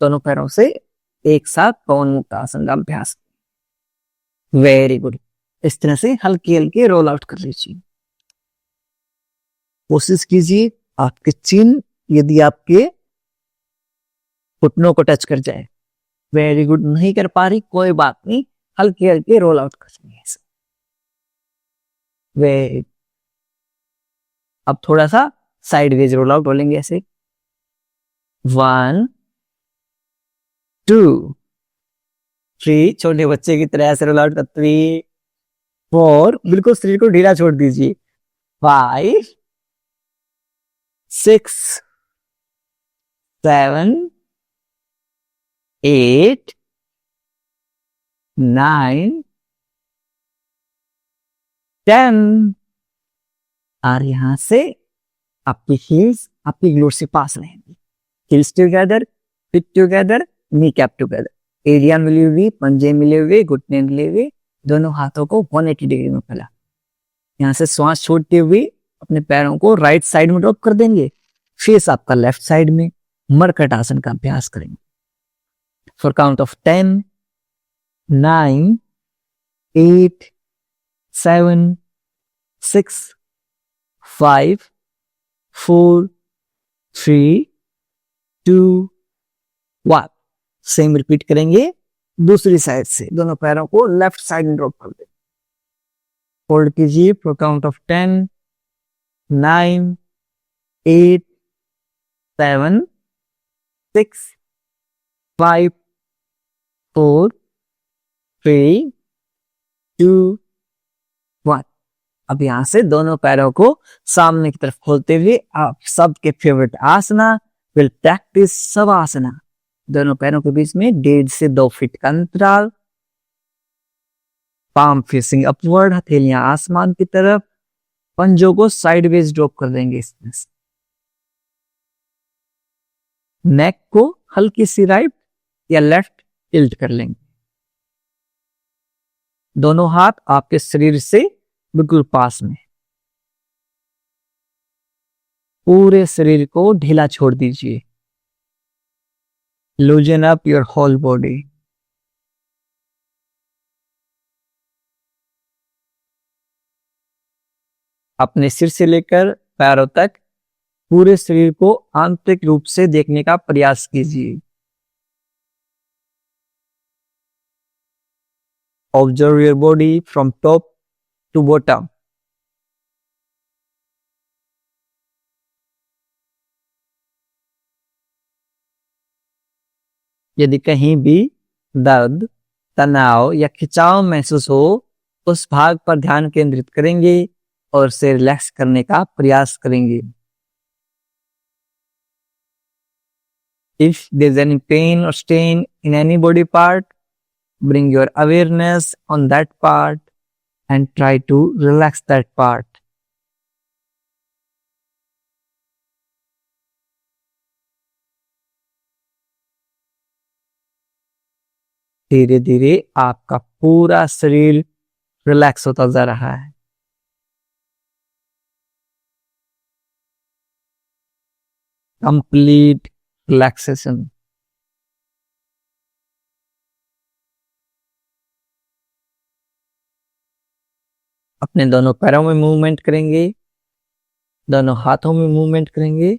दोनों पैरों से एक साथ पवन मुक्त आसन का अभ्यास। Very good. इस तरह से हल्के हल्के रोल आउट कर लीजिए। कोशिश कीजिए आपके चिन यदि आपके घुटनों को टच कर जाए। Very good. नहीं कर पा रही कोई बात नहीं, हल्के हल्के रोल आउट कर लीजिए। वे अब थोड़ा सा साइडवेज रोल आउट रोलेंगे ऐसे। 1 2 3 छोटे बच्चे की तरह ऐसे रोल आउट कर 3 4 बिल्कुल शरीर को ढीला छोड़ दीजिए। 5 6 7 8 9 10 और यहां से आपकी हील्स आपकी ग्लूट्स के पास रहेंगी। Heels together, feet together, knee cap together. एरिया मिली हुई, पंजे मिले हुए, घुटने मिले हुए, दोनों हाथों को 180 डिग्री में फैला। यहां से श्वास छोड़ते हुए अपने पैरों को राइट साइड में ड्रॉप कर देंगे। फेस आपका लेफ्ट साइड में। मरकट आसन का अभ्यास करेंगे for count of 10 9, 8, 7, 6, 5, 4, 3, 2, 1। Same repeat करेंगे दूसरी साइड से। दोनों पैरों को लेफ्ट साइड में ड्रॉप कर दें। फोल्ड कीजिए फॉर काउंट ऑफ 10, 9, 8, 7, 6, 5, 4, 3, 2, 1। अब यहां से दोनों पैरों को सामने की तरफ खोलते हुए आप सबके फेवरेट आसना विल प्रैक्टिस शवासना। दोनों पैरों के बीच में 1.5 से 2 फीट का अंतराल, पाम फेसिंग अपवर्ड, हथेलियां आसमान की तरफ, पंजों को साइडवेज ड्रॉप कर देंगे इसमें से। नेक को हल्की सी राइट या लेफ्ट टिल्ट कर लेंगे। दोनों हाथ आपके शरीर से बिल्कुल पास में। पूरे शरीर को ढीला छोड़ दीजिए। Loosen up your whole body. अपने सिर से लेकर पैरों तक पूरे शरीर को आंतरिक रूप से देखने का प्रयास कीजिए। Observe your body from top to bottom. यदि कहीं भी दर्द, तनाव या खिंचाव महसूस हो, उस भाग पर ध्यान केंद्रित करेंगे और उसे रिलैक्स करने का प्रयास करेंगे। If there's any pain or strain in any body part, bring your awareness on that part and try to relax that part. धीरे धीरे आपका पूरा शरीर रिलैक्स होता जा रहा है। Complete relaxation. अपने दोनों पैरों में मूवमेंट करेंगे, दोनों हाथों में मूवमेंट करेंगे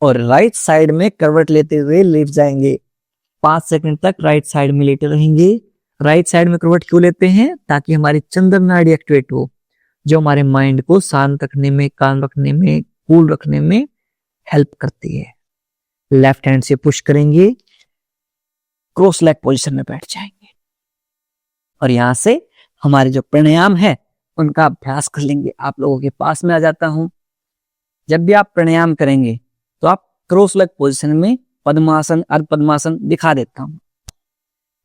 और राइट साइड में करवट लेते हुए लेट जाएंगे। 5 सेकंड तक राइट साइड में लेटे रहेंगे। राइट साइड में करवट क्यों लेते हैं? ताकि हमारी चंद्र नाड़ी एक्टिवेट हो, जो हमारे माइंड को शांत रखने में, काम रखने में, कूल रखने में हेल्प करती है। लेफ्ट हैंड से पुश करेंगे, क्रॉस लेग पोजीशन में बैठ जाएंगे और यहां से हमारे जो प्राणायाम है उनका अभ्यास कर लेंगे। आप लोगों के पास में आ जाता हूं। जब भी आप प्राणायाम करेंगे तो आप क्रॉस लेग पोजीशन में पद्मासन, अर्ध पद्मासन दिखा देता हूं।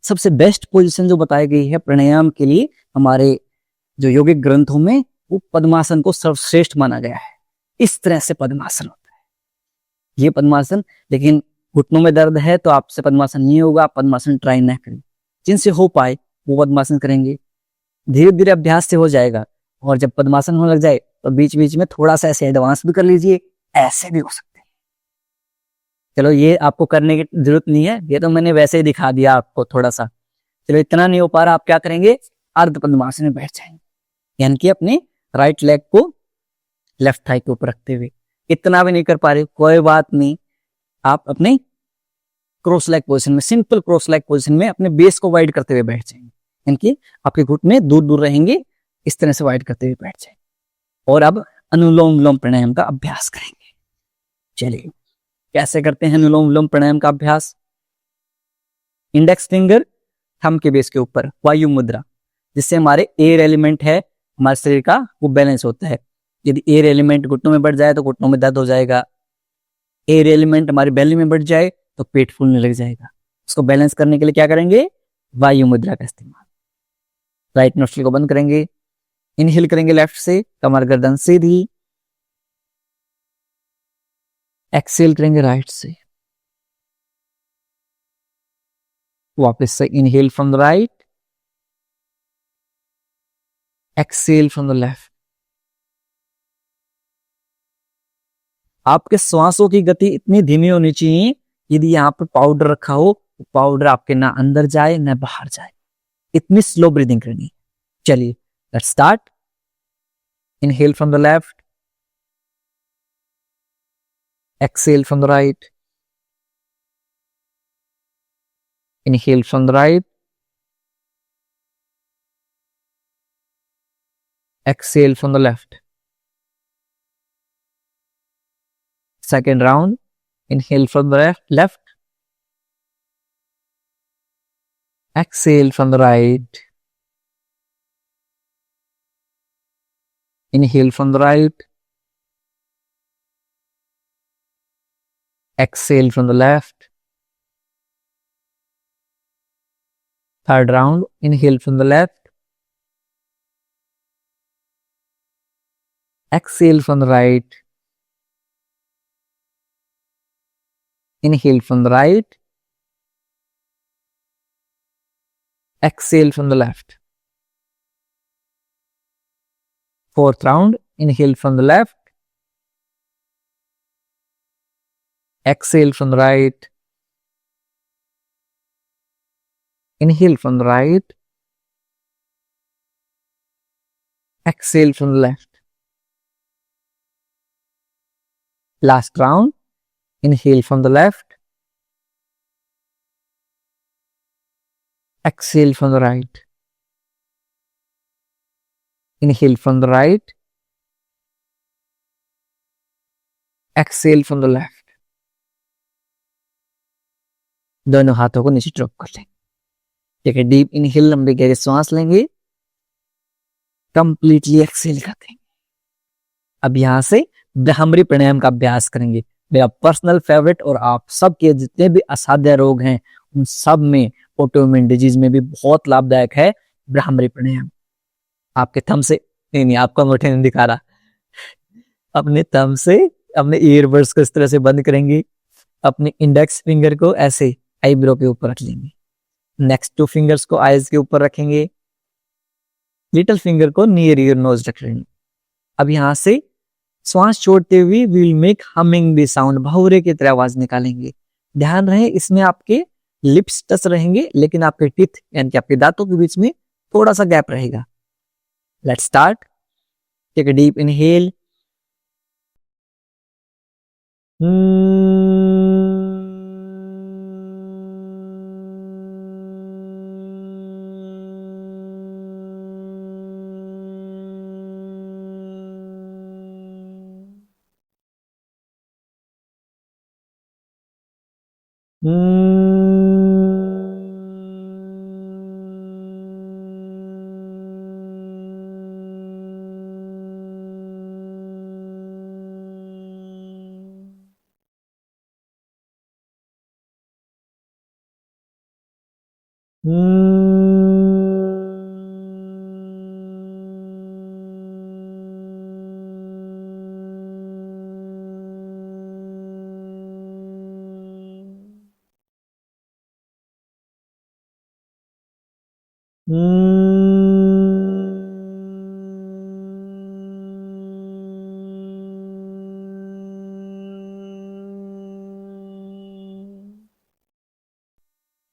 सबसे बेस्ट पोजीशन जो बताई गई है प्राणायाम के लिए हमारे जो योगिक ग्रंथों में, वो पद्मासन को सर्वश्रेष्ठ माना गया है। इस तरह से पद्मासन होता है ये पद्मासन। लेकिन घुटनों में दर्द है तो आपसे पद्मासन नहीं होगा, आप पद्मासन ट्राई ना करें। जिनसे हो पाए वो पद्मासन करेंगे। धीरे धीरे अभ्यास से हो जाएगा और जब पद्मासन होने लग जाए तो बीच बीच में थोड़ा सा ऐसे एडवांस भी कर लीजिए, ऐसे भी हो सकते हैं। चलो ये आपको करने की जरूरत नहीं है, ये तो मैंने वैसे ही दिखा दिया आपको थोड़ा सा। चलो इतना नहीं हो पा रहा, आप क्या करेंगे? अर्ध पद्मासन में बैठ जाएंगे, यानी कि अपने राइट लेग को लेफ्ट थाई के ऊपर रखते हुए। इतना भी नहीं कर पा रहे, कोई बात नहीं, आप अपने क्रॉस लेग पोजीशन में, सिंपल क्रॉस लेग पोजीशन में अपने बेस को वाइड करते हुए बैठ जाएंगे, यानी कि आपके घुटने दूर दूर रहेंगे। इस तरह से वाइड करते हुए बैठ जाएंगे और अब अनुलोम विलोम प्राणायाम का अभ्यास करेंगे। चलिए कैसे करते हैं अनुलोम विलोम प्राणायाम का अभ्यास? इंडेक्स फिंगर थंब के बेस के ऊपर वायु मुद्रा, जिससे हमारे एयर एलिमेंट है हमारे शरीर का, वो बैलेंस होता है। यदि एयर एलिमेंट घुटनों में बढ़ जाए तो घुटनों में दर्द हो जाएगा। एयर एलिमेंट हमारी बेली में बढ़ जाए तो पेट फूलने लग जाएगा। उसको बैलेंस करने के लिए क्या करेंगे? वायु मुद्रा का इस्तेमाल। राइट नोस्ट्रिल को बंद करेंगे, इनहेल करेंगे लेफ्ट से, कमर गर्दन सीधी। एक्सेल करेंगे राइट से। वापस से inhale from the right, exhale from the left. आपके श्वासों की गति इतनी धीमी होनी चाहिए, यदि यहाँ पर पाउडर रखा हो तो पाउडर आपके ना अंदर जाए ना बाहर जाए। इतनी स्लो ब्रीदिंग करनी है। चलिए let's start. Inhale from the left, exhale from the right, inhale from the right, exhale from the left. Second round, inhale from the left, exhale from the right, inhale from the right, exhale from the left. Third round, inhale from the left, exhale from the right, inhale from the right, exhale from the left. Fourth round, inhale from the left, exhale from the right, inhale from the right, exhale from the left. Last round, inhale from the left, exhale from the right, inhale from the right, exhale from the left. दोनों हाथों को नीचे drop कर लेंगे। ठीक है, deep inhale, लंबी गहरी सांस लेंगे, कंप्लीटली एक्सेल कर देंगे। अब यहां से ब्राह्मरी प्राणायाम का अभ्यास करेंगे, मेरा पर्सनल फेवरेट, और आप सबके जितने भी असाध्य रोग हैं उन सब में, ऑटोइम्यून डिजीज में भी बहुत लाभदायक है ब्राह्मरी प्राणायाम। आपके थंब से, नहीं आपका अंगूठे नहीं दिखा रहा, अपने थंब से अपने ईयरबड्स को इस तरह से बंद करेंगे, अपने इंडेक्स फिंगर को ऐसे आईब्रो के ऊपर रख लेंगे, नेक्स्ट 2 फिंगर्स को आईज के ऊपर रखेंगे, लिटिल फिंगर को नियर ईयर नोज रख लेंगे। अब यहां से श्वास छोड़ते हुए we will make humming the sound, भौरे की तरह आवाज निकालेंगे। ध्यान रहे इसमें आपके लिप्स टच रहेंगे, लेकिन आपके टीथ यानी कि आपके दांतों के बीच में थोड़ा सा गैप रहेगा। Let's start. Take a deep inhale,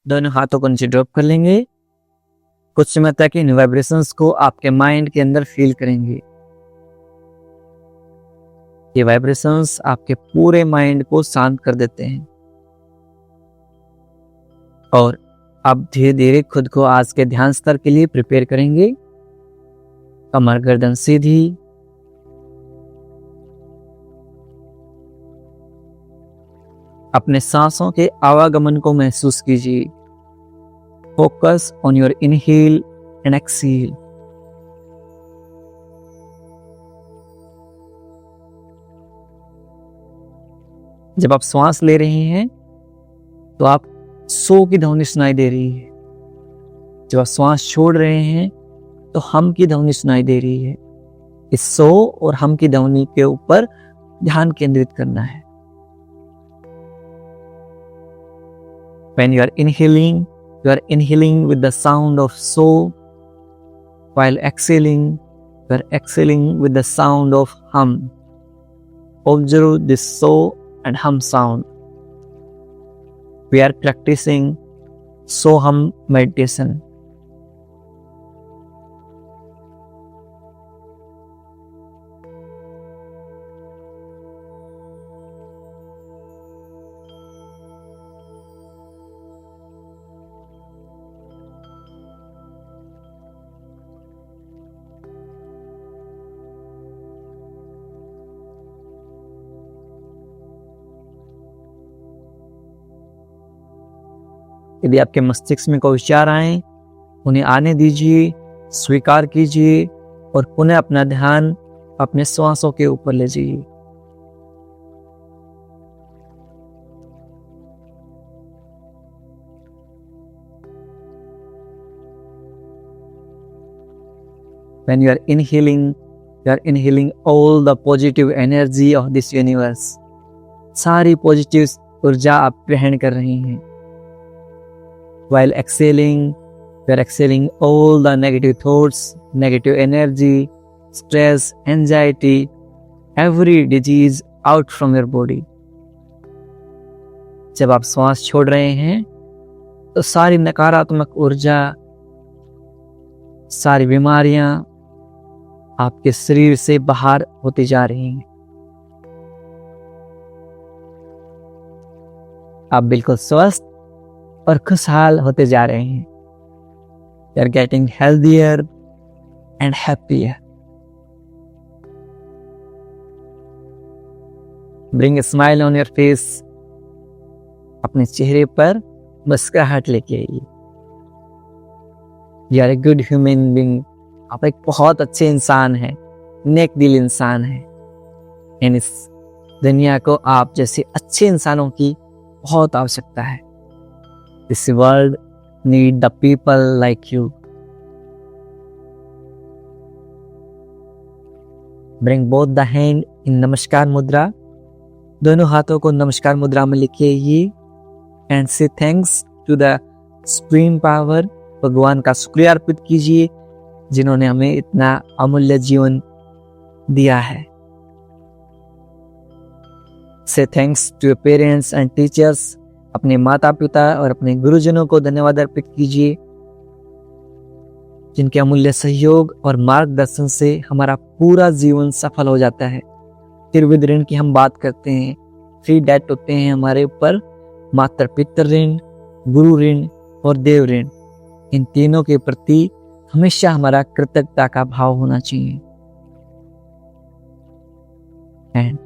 दोनों हाथों को नीचे ड्रॉप कर लेंगे। कुछ समय तक इन वाइब्रेशंस को आपके माइंड के अंदर फील करेंगे। ये वाइब्रेशंस आपके पूरे माइंड को शांत कर देते हैं। और अब धीरे धीरे खुद को आज के ध्यान स्तर के लिए प्रिपेयर करेंगे। कमर गर्दन सीधी, अपने सांसों के आवागमन को महसूस कीजिए। Focus on your inhale and exhale. जब आप श्वास ले रहे हैं तो आप सो की ध्वनि सुनाई दे रही है, जब आप श्वास छोड़ रहे हैं तो हम की ध्वनि सुनाई दे रही है। इस सो और हम की ध्वनि के ऊपर ध्यान केंद्रित करना है। When you are inhaling with the sound of so, while exhaling, you are exhaling with the sound of hum. Observe this so and hum sound. We are practicing so hum meditation. यदि आपके मस्तिष्क में कोई विचार आए, उन्हें आने दीजिए, स्वीकार कीजिए और पुनः अपना ध्यान अपने श्वासों के ऊपर ले जाइए। When you are inhaling all the positive energy of this universe. सारी पॉजिटिव ऊर्जा आप ग्रहण कर रहे हैं। While exhaling, you are exhaling all the negative thoughts, negative energy, stress, anxiety, every disease out from your body. जब आप श्वास छोड़ रहे हैं तो सारी नकारात्मक ऊर्जा, सारी बीमारियां आपके शरीर से बाहर होती जा रही हैं। आप बिल्कुल स्वस्थ और खुशहाल होते जा रहे हैं। You are getting healthier and happier. Bring a smile on your face. अपने चेहरे पर मुस्कुराहट लेके आइए। You are a good human being. आप एक बहुत अच्छे इंसान हैं, नेक दिल इंसान हैं। इन इस दुनिया को आप जैसे अच्छे इंसानों की बहुत आवश्यकता है। This world need the people like you. Bring both the hand in नमस्कार मुद्रा। दोनों हाथों को नमस्कार मुद्रा में लिखिए ये and say thanks to the supreme power. भगवान का शुक्रिया अर्पित कीजिए जिन्होंने हमें इतना अमूल्य जीवन दिया है। Say thanks to your parents and teachers. अपने माता पिता और अपने गुरुजनों को धन्यवाद अर्पित कीजिए जिनके अमूल्य सहयोग और मार्गदर्शन से हमारा पूरा जीवन सफल हो जाता है। त्रिविध ऋण की हम बात करते हैं। 3 डेट होते हैं हमारे ऊपर, माता पितृ ऋण, गुरु ऋण और देव ऋण। इन तीनों के प्रति हमेशा हमारा कृतज्ञता का भाव होना चाहिए। And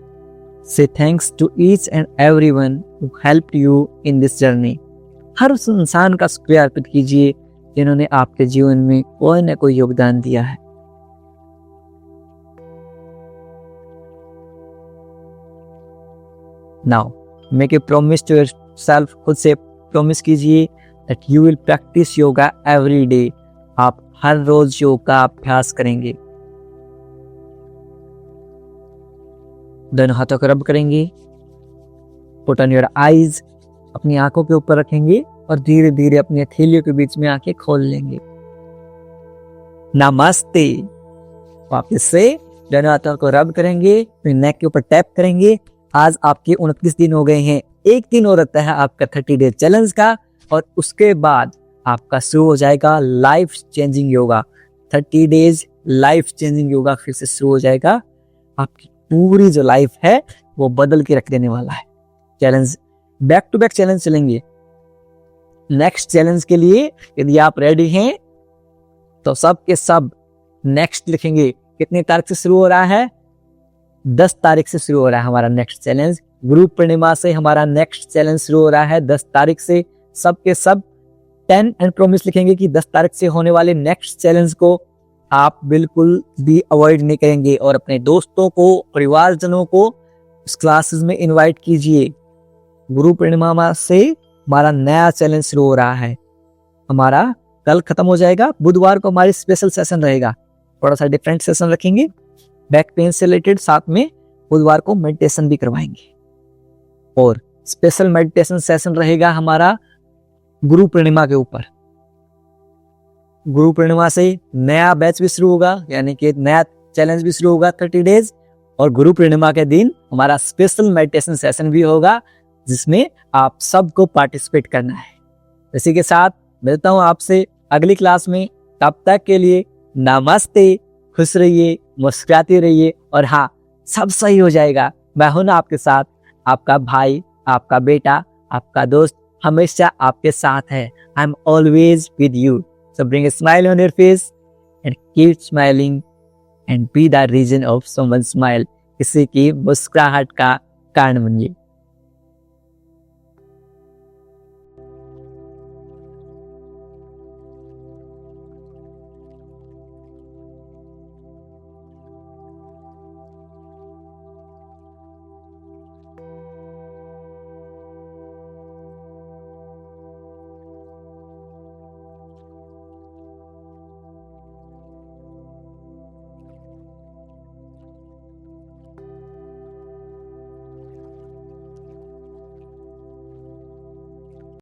say thanks to each and everyone who helped you in this journey. हर उस इंसान का शुक्रिया अर्पित कीजिए जिन्होंने आपके जीवन में कोई न कोई योगदान दिया है। Now make a promise to yourself. खुद से प्रॉमिस कीजिए that you will practice yoga every day. आप हर रोज योग का अभ्यास करेंगे। दोनों हाथों को रब करेंगे। Put on your eyes. अपनी आंखों के ऊपर रखेंगे और धीरे धीरे अपनी हथेलियों के बीच में आंखें खोल लेंगे। नमस्ते। वापस से दोनों हाथों को रब करेंगे, फिर नेक के ऊपर टैप करेंगे। आज आपके 29 दिन हो गए हैं। एक दिन और रहता है आपका 30 डे चैलेंज का और उसके बाद आपका शुरू हो जाएगा life changing yoga. 30 days life changing yoga फिर से शुरू हो जाएगा। आपकी पूरी जो लाइफ है वो बदल के रख देने वाला है। Challenge back to back challenge चलेंगे। नेक्स्ट चैलेंज के लिए यदि आप रेडी हैं तो सब के सब नेक्स्ट लिखेंगे। कितनी तारीख से शुरू हो रहा है? 10 तारीख से शुरू हो रहा है हमारा नेक्स्ट चैलेंज। गुरु पूर्णिमा से हमारा नेक्स्ट चैलेंज शुरू हो रहा है 10 तारीख से। सब के सब 10 एंड प्रॉमिस लिखेंगे कि 10 तारीख से होने वाले नेक्स्ट चैलेंज को आप बिल्कुल भी अवॉइड नहीं करेंगे और अपने दोस्तों को, परिवारजनों को इस क्लासेस में इनवाइट कीजिए। गुरु पूर्णिमा से हमारा नया चैलेंज शुरू हो रहा है। हमारा कल खत्म हो जाएगा। बुधवार को हमारी स्पेशल सेशन रहेगा। थोड़ा सा डिफरेंट सेशन रखेंगे बैक पेन से रिलेटेड। साथ में बुधवार को मेडिटेशन भी करवाएंगे और स्पेशल मेडिटेशन सेशन रहेगा हमारा गुरु पूर्णिमा के ऊपर। गुरु पूर्णिमा से नया बैच भी शुरू होगा, यानी कि नया चैलेंज भी शुरू होगा 30 डेज। और गुरु पूर्णिमा के दिन हमारा स्पेशल मेडिटेशन सेशन भी होगा जिसमें आप सबको पार्टिसिपेट करना है। इसी के साथ मिलता हूं आपसे अगली क्लास में। तब तक के लिए नमस्ते। खुश रहिए, मुस्कुराते रहिए और हाँ, सब सही हो जाएगा। मैं हूं ना आपके साथ। आपका भाई, आपका बेटा, आपका दोस्त हमेशा आपके साथ है। I am always with you. So bring a smile on your face and keep smiling and be the reason of someone smile. किसी की मुस्कुराहट का कारण बनिए।